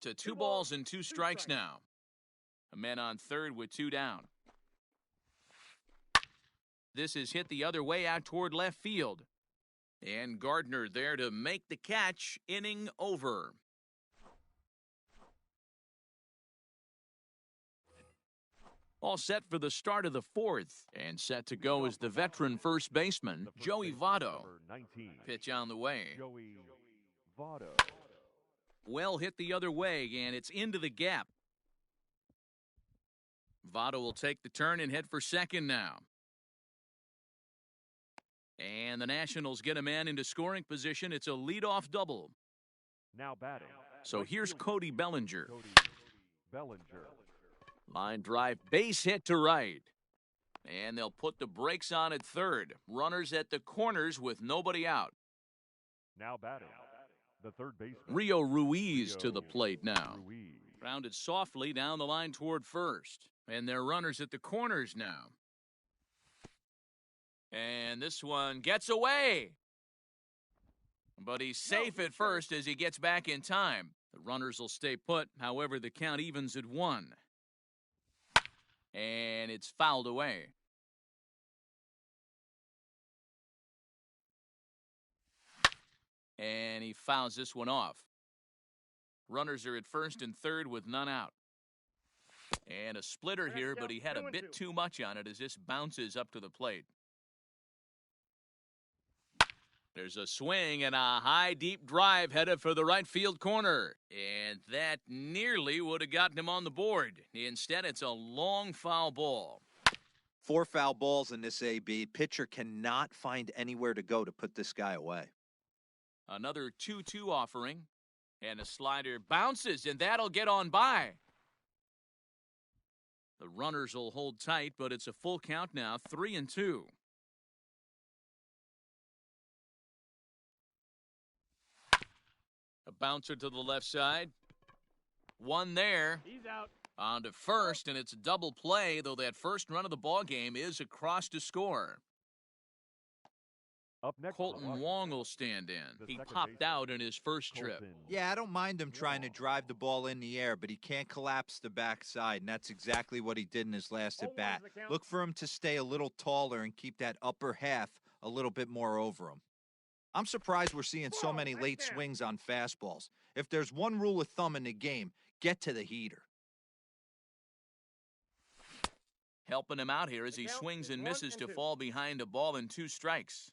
To 2 balls and 2 strikes now. A man on third with 2 down. This is hit the other way out toward left field. And Gardner there to make the catch. Inning over. All set for the start of the 4th. And set to go is the veteran first baseman, The first Joey baseman, Votto. number 19. Pitch on the way. Joey Votto. Well hit the other way, and it's into the gap. Votto will take the turn and head for second now. And the Nationals get a man into scoring position. It's a leadoff double. Now batting. So right here's fielder, Cody Bellinger. Cody Bellinger. Line drive, base hit to right. And they'll put the brakes on at third. Runners at the corners with nobody out. Now batting. The third baseman. Rio Ruiz to Rio the plate now. Ruiz. Grounded softly down the line toward first. And they're runners at the corners now. And this one gets away. But he's safe at first as he gets back in time. The runners will stay put. However, the count evens at 1. And it's fouled away. And he fouls this one off. Runners are at first and third with none out. And a splitter here, but he had a bit too much on it as this bounces up to the plate. There's a swing and a high, deep drive headed for the right field corner. And that nearly would have gotten him on the board. Instead, it's a long foul ball. 4 foul balls in this AB. Pitcher cannot find anywhere to go to put this guy away. Another 2-2 offering. And a slider bounces, and that'll get on by. The runners will hold tight, but it's a full count now, 3-2. A bouncer to the left side. One there. He's out. On to first, and it's a double play, though that first run of the ball game is across to score. Up next, Colton Wong will stand in. He popped out in his first trip. Yeah, I don't mind him trying to drive the ball in the air, but he can't collapse the backside, and that's exactly what he did in his last at bat. Look for him to stay a little taller and keep that upper half a little bit more over him. I'm surprised we're seeing so many late swings on fastballs. If there's one rule of thumb in the game, get to the heater. Helping him out here as he swings and misses to fall behind a ball and 2 strikes.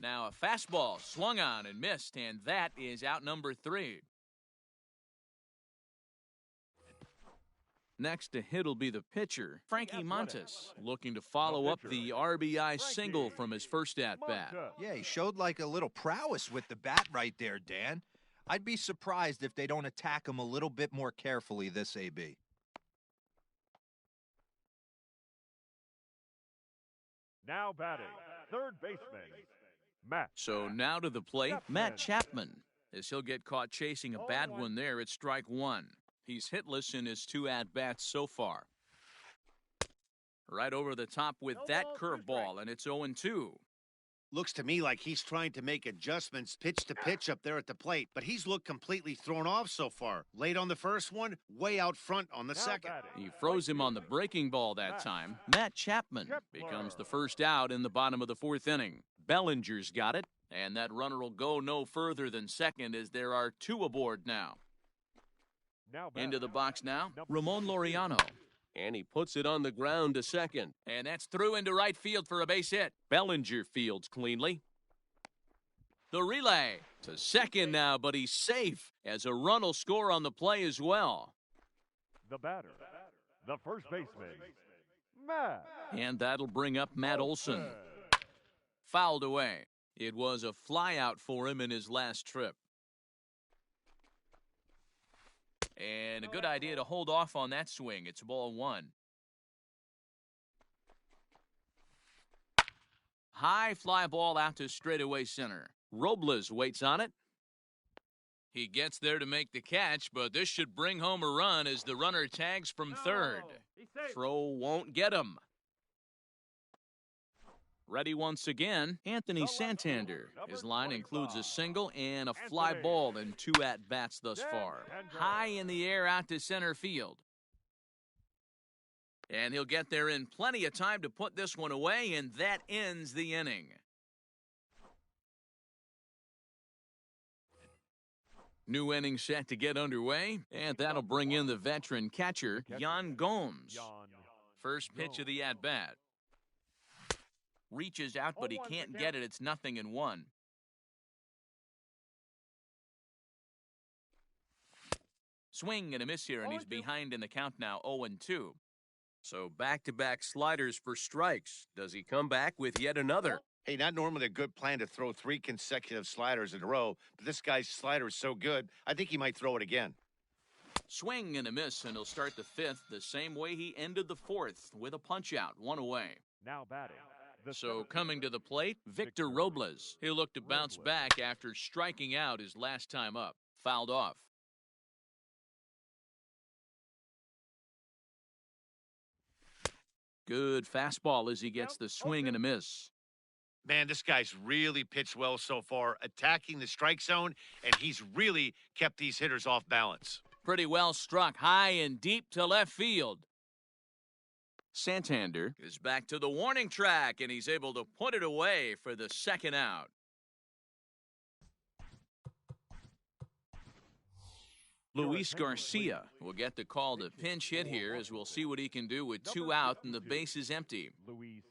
Now a fastball swung on and missed, and that is out number 3. Next to hit will be the pitcher, Frankie Montes, looking to follow up the RBI single from his first at-bat. Yeah, he showed like a little prowess with the bat right there, Dan. I'd be surprised if they don't attack him a little bit more carefully this AB. Now batting, third baseman, Matt. So now to the plate, Matt Chapman, as he'll get caught chasing a bad one there at strike 1. He's hitless in his 2 at-bats so far. Right over the top with that curveball, and it's 0-2. Looks to me like he's trying to make adjustments pitch to pitch up there at the plate, but he's looked completely thrown off so far. Late on the first one, way out front on the second. He froze him on the breaking ball that time. Matt Chapman becomes the first out in the bottom of the 4th inning. Bellinger's got it, and that runner will go no further than second as there are 2 aboard now. Into the box now, Ramon Laureano. And he puts it on the ground to second. And that's through into right field for a base hit. Bellinger fields cleanly. The relay to second now, but he's safe as a run will score on the play as well. The batter, the first baseman, Matt. And that'll bring up Matt Olson. Fouled away. It was a flyout for him in his last trip. And a good idea to hold off on that swing. It's ball 1. High fly ball out to straightaway center. Robles waits on it. He gets there to make the catch, but this should bring home a run as the runner tags from third. Throw won't get him. Ready once again, Anthony Santander. His line includes a single and a fly ball in 2 at-bats thus far. High in the air out to center field. And he'll get there in plenty of time to put this one away, and that ends the inning. New inning set to get underway, and that'll bring in the veteran catcher, Yan Gomes. First pitch of the at-bat. Reaches out, but he can't get it. It's 0-1. Swing and a miss here, and he's behind in the count now, 0-2. So back-to-back sliders for strikes. Does he come back with yet another? Hey, not normally a good plan to throw 3 consecutive sliders in a row, but this guy's slider is so good, I think he might throw it again. Swing and a miss, and he'll start the 5th the same way he ended the 4th, with a punch-out, 1 away. Now batting. So coming to the plate, Victor Robles. He'll look to bounce back after striking out his last time up. Fouled off. Good fastball as he gets the swing and a miss. Man, this guy's really pitched well so far, attacking the strike zone, and he's really kept these hitters off balance. Pretty well struck high and deep to left field. Santander is back to the warning track, and he's able to put it away for the 2nd out. Luis Garcia will get the call to pinch hit here, as we'll see what he can do with 2 out and the base is empty. Luis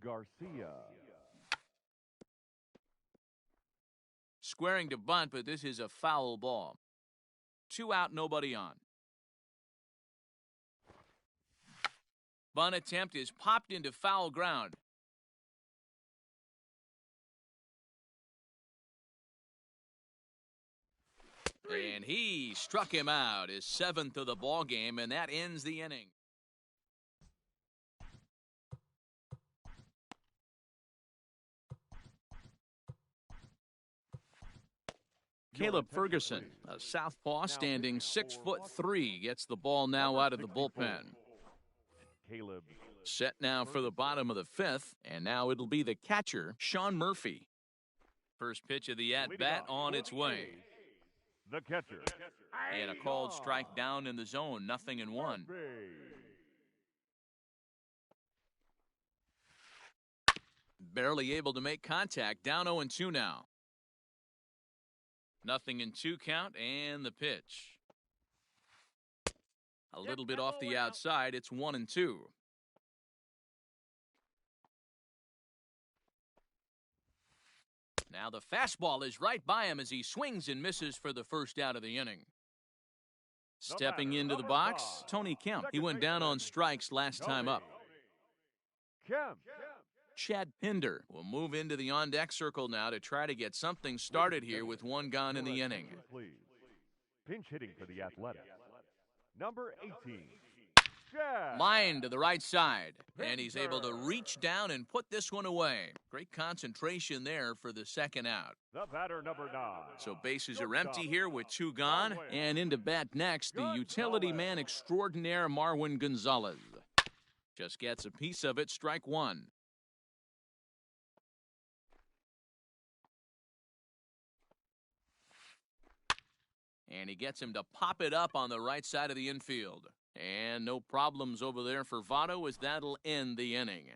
Garcia. Squaring to bunt, but this is a foul ball. 2 out, nobody on. Bunt attempt is popped into foul ground. And he struck him out, his 7th of the ball game, and that ends the inning. Caleb Ferguson, a southpaw standing 6'3", gets the ball now out of the bullpen. Caleb. Set now for the bottom of the 5th, and now it'll be the catcher, Sean Murphy. First pitch of the at-bat on its way. The catcher. And a called strike down in the zone, 0-1. Barely able to make contact, down 0-2 now. 0-2 count, and the pitch. A little bit off the outside, it's 1-2. Now the fastball is right by him as he swings and misses for the first out of the inning. Stepping into the box, Tony Kemp. He went down on strikes last time up. Kemp. Chad Pinder will move into the on-deck circle now to try to get something started here with 1 gone in the inning. Please. Pinch hitting for the Athletics. Number 18. Line to the right side, and he's able to reach down and put this one away. Great concentration there for the 2nd out. The batter, number 9. So bases are empty here with 2 gone, and into bat next, the utility man extraordinaire Marwin Gonzalez. Just gets a piece of it, strike 1. And he gets him to pop it up on the right side of the infield. And no problems over there for Votto as that'll end the inning.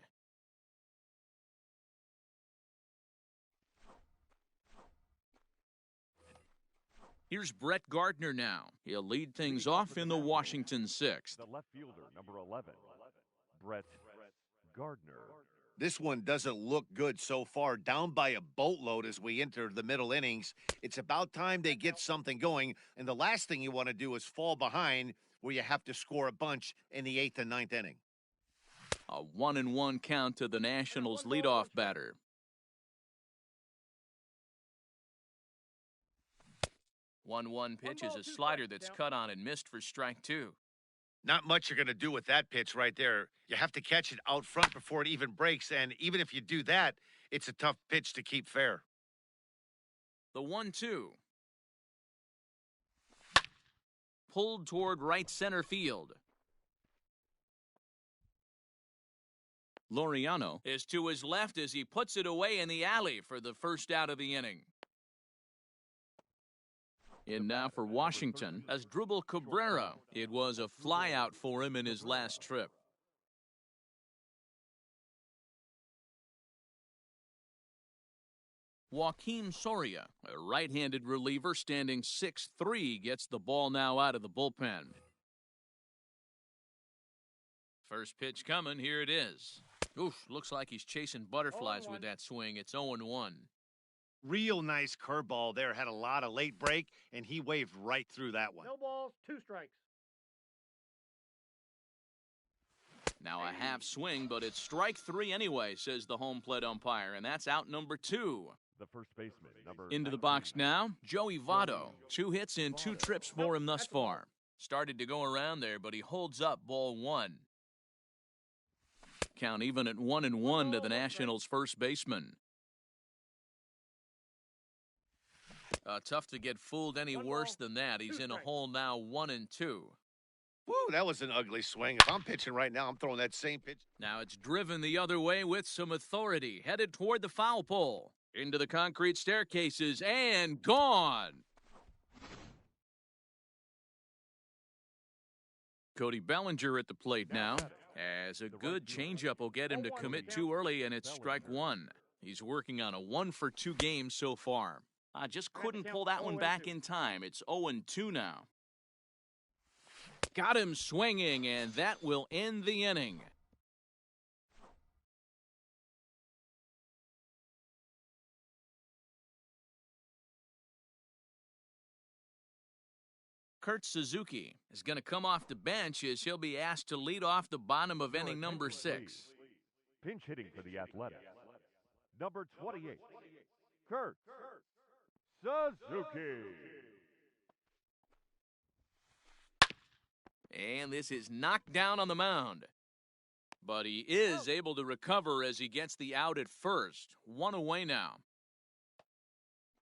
Here's Brett Gardner now. He'll lead things off in the Washington 6th. The left fielder, number 11. Brett Gardner. This one doesn't look good so far. Down by a boatload as we enter the middle innings. It's about time they get something going. And the last thing you want to do is fall behind where you have to score a bunch in the 8th and 9th inning. A 1-1 count to the Nationals' leadoff batter. One pitch is a slider that's cut on and missed for strike 2. Not much you're going to do with that pitch right there. You have to catch it out front before it even breaks, and even if you do that, it's a tough pitch to keep fair. The 1-2. Pulled toward right center field. Laureano is to his left as he puts it away in the alley for the first out of the inning. In now for Washington, Asdrubal Cabrera. It was a flyout for him in his last trip. Joaquim Soria, a right-handed reliever standing 6'3", gets the ball now out of the bullpen. First pitch coming, here it is. Oof, looks like he's chasing butterflies with that swing. It's 0-1. Real nice curveball there. Had a lot of late break, and he waved right through that one. No balls, 2 strikes. Now a half swing, but it's strike 3 anyway, says the home plate umpire, and that's out number 2. The first baseman, number Into the box now, Joey Votto. 2 hits in 2 trips for him thus far. Started to go around there, but he holds up ball 1. Count even at 1-1 to the Nationals' first baseman. Tough to get fooled any worse than that. He's in a hole now, 1-2. Woo, that was an ugly swing. If I'm pitching right now, I'm throwing that same pitch. Now it's driven the other way with some authority. Headed toward the foul pole. Into the concrete staircases and gone. Cody Bellinger at the plate now. As a good changeup will get him to commit too early, and it's strike 1. He's working on a 1-for-2 game so far. I just couldn't pull that one back in time. It's 0-2 now. Got him swinging, and that will end the inning. Kurt Suzuki is going to come off the bench as he'll be asked to lead off the bottom of inning number 6. Pinch hitting for the Athletics. Number 28, Kurt Suzuki. And this is knocked down on the mound. But he is able to recover as he gets the out at first. 1 away now.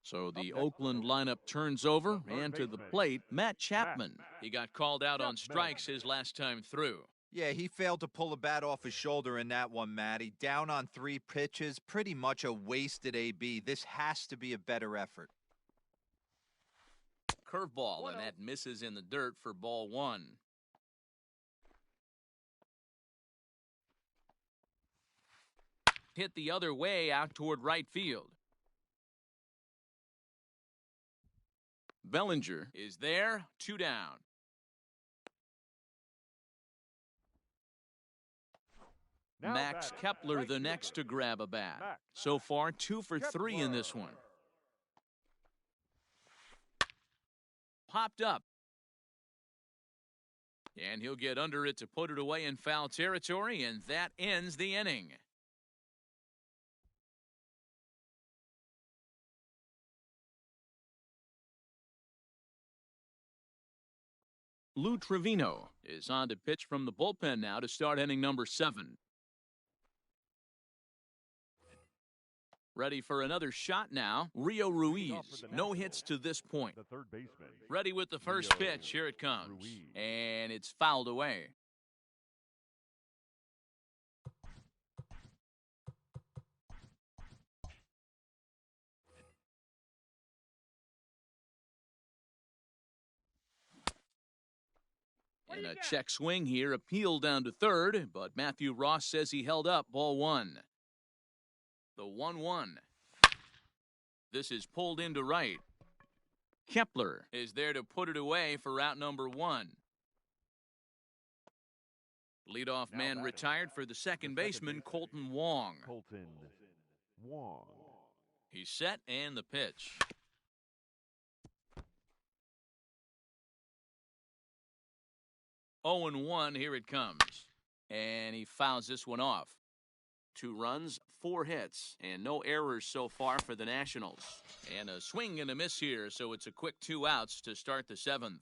So the Oakland lineup turns over, and to the plate, Matt Chapman. He got called out on strikes his last time through. Yeah, he failed to pull a bat off his shoulder in that one, Matty. Down on 3 pitches, pretty much a wasted AB. This has to be a better effort. Curveball, and that misses in the dirt for ball 1. Hit the other way out toward right field. Bellinger is there, 2 down. Max Kepler the next to grab a bat. So far, 2 for 3 in this one. Popped up. And he'll get under it to put it away in foul territory, and that ends the inning. Lou Trevino is on to pitch from the bullpen now to start inning number 7. Ready for another shot now. Rio Ruiz. No hits to this point. The third baseman. Ready with the first pitch. Here it comes. And it's fouled away. And a check swing here, appeal down to third, but Matthew Ross says he held up. Ball 1. The 1-1. This is pulled into right. Kepler is there to put it away for out number 1. Leadoff man retired for the second baseman, Colton Wong. He's set, and the pitch. Oh, 0-1, here it comes. And he fouls this one off. 2 runs, 4 hits, and no errors so far for the Nationals. And a swing and a miss here, so it's a quick 2 outs to start the 7th.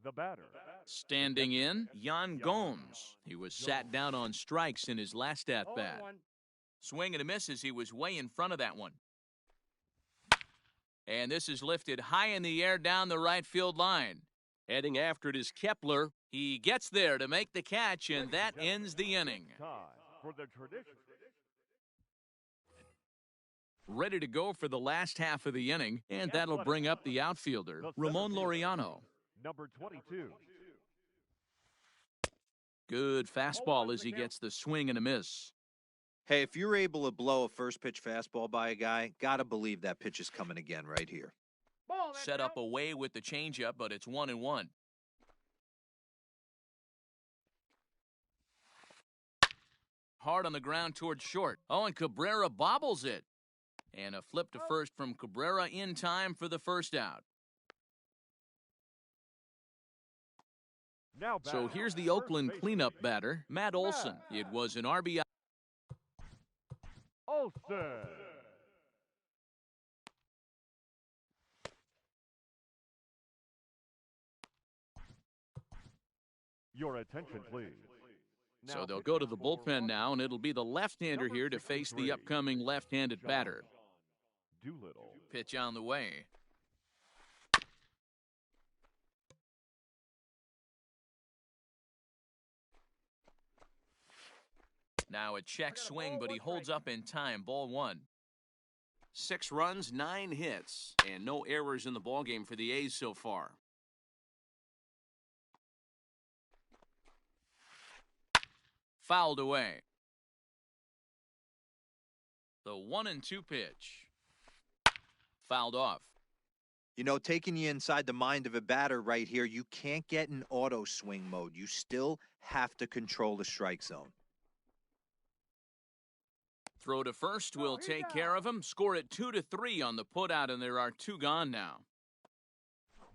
The batter. Standing in, Yan Gomes. He was sat down on strikes in his last at-bat. Swing and a miss as he was way in front of that one. And this is lifted high in the air down the right field line. Heading after it is Kepler. He gets there to make the catch, and that ends the inning. Time for the tradition. Ready to go for the last half of the inning, and that'll bring up the outfielder, Ramon Laureano. Number 22. Good fastball as he gets the swing and a miss. Hey, if you're able to blow a first pitch fastball by a guy, gotta believe that pitch is coming again right here. Set up away with the changeup, but it's 1-1. Hard on the ground towards short. Oh, and Cabrera bobbles it. And a flip to first from Cabrera in time for the first out. So here's the Oakland cleanup batter, Matt Olson. It was an RBI. Olson. Your attention, please. So they'll go to the bullpen now, and it'll be the left-hander here to face the upcoming left-handed batter. Doolittle. Pitch on the way. Now a check swing, but he holds up in time. Ball 1. 6 runs, 9 hits, and no errors in the ballgame for the A's so far. Fouled away. The 1-2 pitch. Fouled off. You know, taking you inside the mind of a batter right here, you can't get in auto swing mode. You still have to control the strike zone. Throw to first will take care of him. Score it 2-3 on the putout, and there are 2 gone now.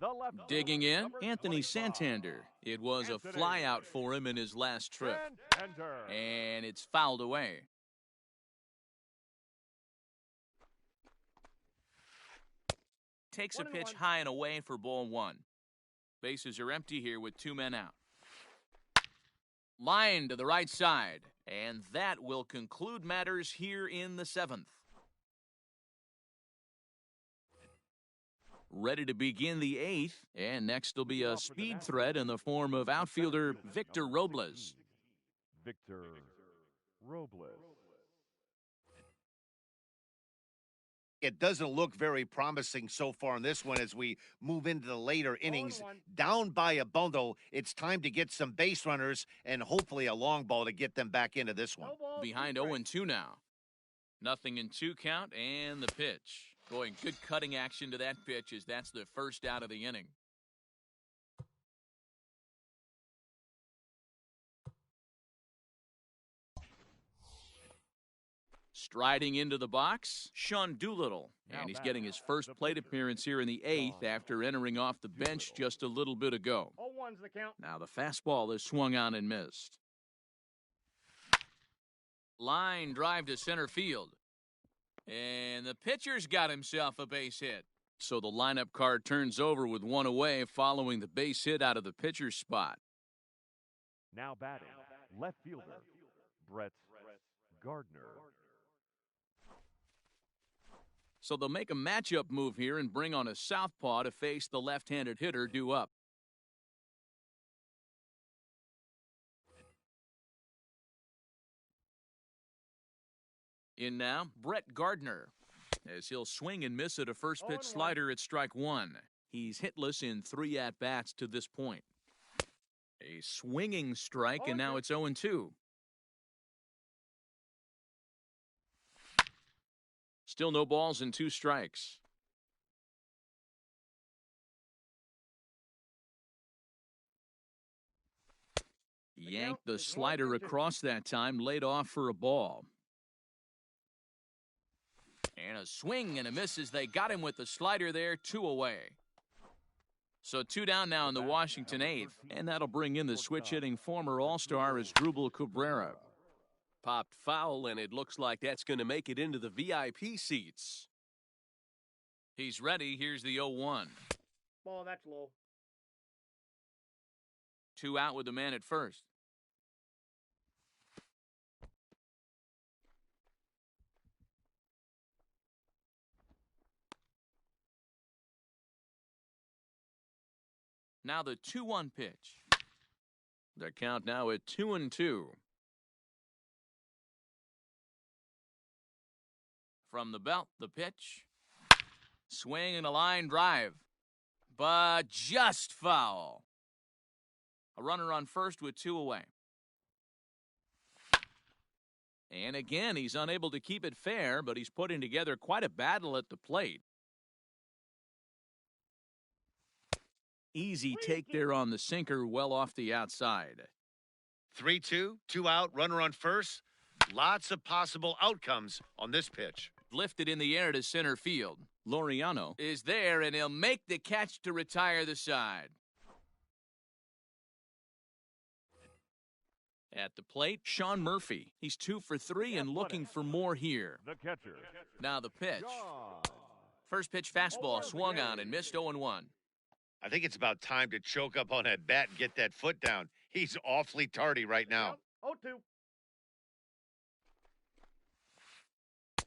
The left Digging fielder, in, number Anthony 25. Santander. It was a Anthony. flyout for him in his last trip. Santander. And it's fouled away. Takes a 1-1. pitch high and away for ball one. Bases are empty here with 2 men out. Line to the right side. And that will conclude matters here in the 7th. Ready to begin the 8th. And next will be a speed threat in the form of outfielder Victor Robles. Victor Robles. It doesn't look very promising so far in this one as we move into the later innings. 0-1. Down by a bundle, it's time to get some base runners and hopefully a long ball to get them back into this one. No ball, Behind 2 strikes. 0-2 now. Nothing in 2 count and the pitch. Boy, good cutting action to that pitch as that's the first out of the inning. Striding into the box, Sean Doolittle. And he's getting his first plate appearance here in the 8th after entering off the bench just a little bit ago. 0-1's the count. Now the fastball is swung on and missed. Line drive to center field. And the pitcher's got himself a base hit. So the lineup card turns over with 1 away following the base hit out of the pitcher's spot. Now batting, left fielder, Brett Gardner. So they'll make a matchup move here and bring on a southpaw to face the left-handed hitter due up. In now, Brett Gardner, as he'll swing and miss at a first pitch 0-1. slider at strike 1. He's hitless in 3 at-bats to this point. A swinging strike, and now it's 0-2. Still no balls and 2 strikes. Yanked the slider across that time, laid off for a ball. And a swing and a miss as they got him with the slider there, 2 away. So 2 down now in the Washington 8th, and that'll bring in the switch-hitting former All-Star Asdrubal Cabrera. Popped foul, and it looks like that's going to make it into the VIP seats. He's ready. Here's the 0-1. Ball, that's low. 2 out with the man at first. Now the 2-1 pitch. The count now at 2-2. From the belt, the pitch. Swing and a line drive. But just foul. A runner on first with 2 away. And again, he's unable to keep it fair, but he's putting together quite a battle at the plate. Easy take there on the sinker, well off the outside. 3-2, 2 out, runner on first. Lots of possible outcomes on this pitch. Lifted in the air to center field. Laureano is there, and he'll make the catch to retire the side. At the plate, Sean Murphy. He's 2 for 3 and looking for more here. The catcher, Now the pitch. John. First pitch fastball swung on and missed 0-1. I think it's about time to choke up on that bat and get that foot down. He's awfully tardy right now. 0-2.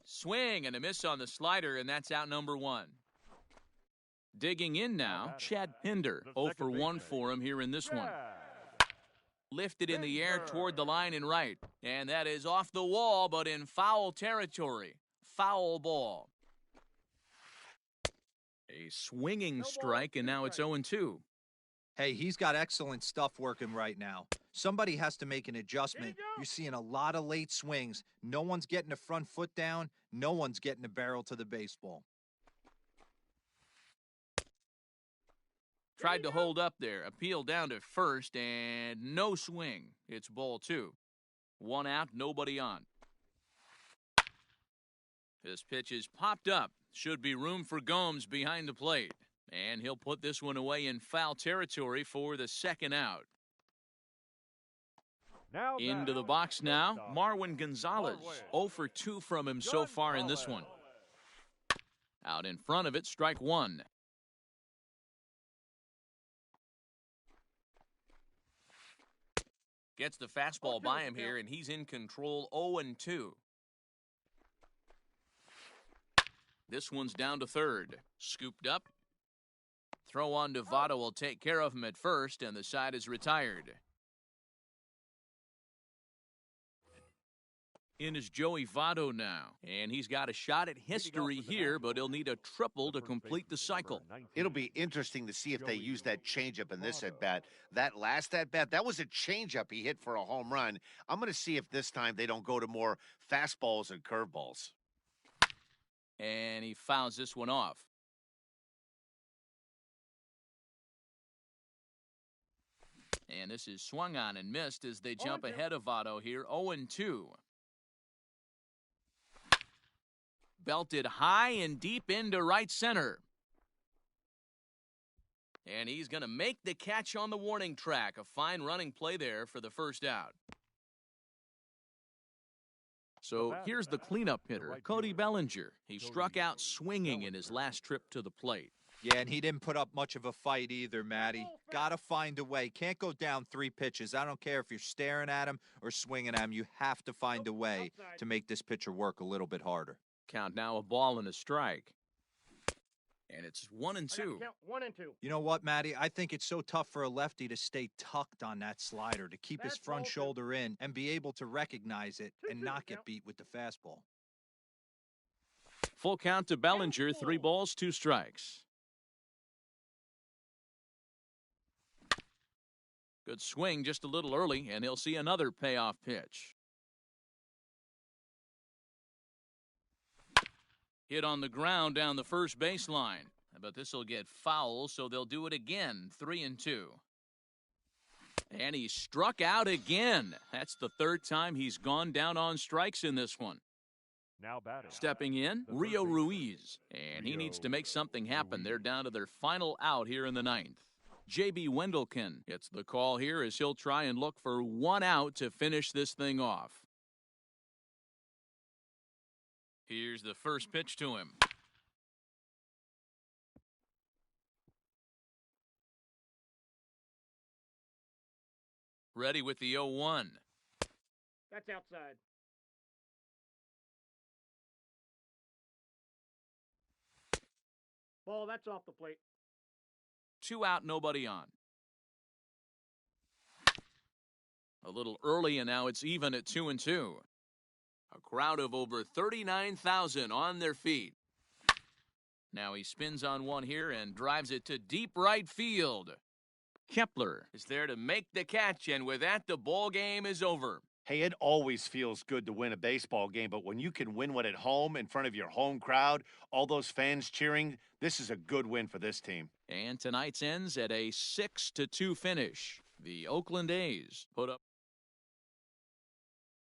Swing and a miss on the slider, and that's out number 1. Digging in now, Chad Pinder. 0 for 1 for him here in this one. Lifted in the air toward the line and right. And that is off the wall, but in foul territory. Foul ball. A swinging strike, and now it's 0-2. Hey, he's got excellent stuff working right now. Somebody has to make an adjustment. You're seeing a lot of late swings. No one's getting the front foot down. No one's getting the barrel to the baseball. Tried to hold up there. Appeal down to first, and no swing. It's ball 2. 1 out, nobody on. This pitch is popped up. Should be room for Gomes behind the plate. And he'll put this one away in foul territory for the second out. Now Into the box now, Marwin Gonzalez. 0 for 2 from him so far in this one. Out in front of it, strike one. Gets the fastball by him here, and he's in control. 0-2. This one's down to third. Scooped up. Throw on to Votto will take care of him at first, and the side is retired. In is Joey Votto now, and he's got a shot at history here, but he'll need a triple to complete the cycle. It'll be interesting to see if they use that changeup in this at-bat. That last at-bat, that was a changeup he hit for a home run. I'm going to see if this time they don't go to more fastballs and curveballs. And he fouls this one off. And this is swung on and missed as they jump ahead of Votto here. 0-2. Belted high and deep into right center. And he's going to make the catch on the warning track. A fine running play there for the first out. So here's the cleanup hitter, Cody Bellinger. He struck out swinging in his last trip to the plate. Yeah, and he didn't put up much of a fight either, Matty. Gotta find a way. Can't go down 3 pitches. I don't care if you're staring at him or swinging at him. You have to find a way to make this pitcher work a little bit harder. Count now, a ball and a strike. And it's 1-2. Count 1-2. You know what, Matty? I think it's so tough for a lefty to stay tucked on that slider, to keep his front shoulder in and be able to recognize it and not get beat with the fastball. Full count to Bellinger, 3 balls, 2 strikes. Good swing just a little early, and he'll see another payoff pitch. Hit on the ground down the first baseline. But this will get foul, so they'll do it again. 3-2. And he struck out again. That's the 3rd time he's gone down on strikes in this one. Now batting. Stepping in, Rio Ruiz. And he needs to make something happen. They're down to their final out here in the 9th. J.B. Wendelken gets the call here as he'll try and look for 1 out to finish this thing off. Here's the first pitch to him. Ready with the 0-1. That's outside. Ball, that's off the plate. 2 out, nobody on. A little early, and now it's even at 2-2. A crowd of over 39,000 on their feet. Now he spins on one here and drives it to deep right field. Kepler is there to make the catch, and with that, the ball game is over. Hey, it always feels good to win a baseball game, but when you can win one at home in front of your home crowd, all those fans cheering, this is a good win for this team. And tonight's ends at a 6-2 finish. The Oakland A's put up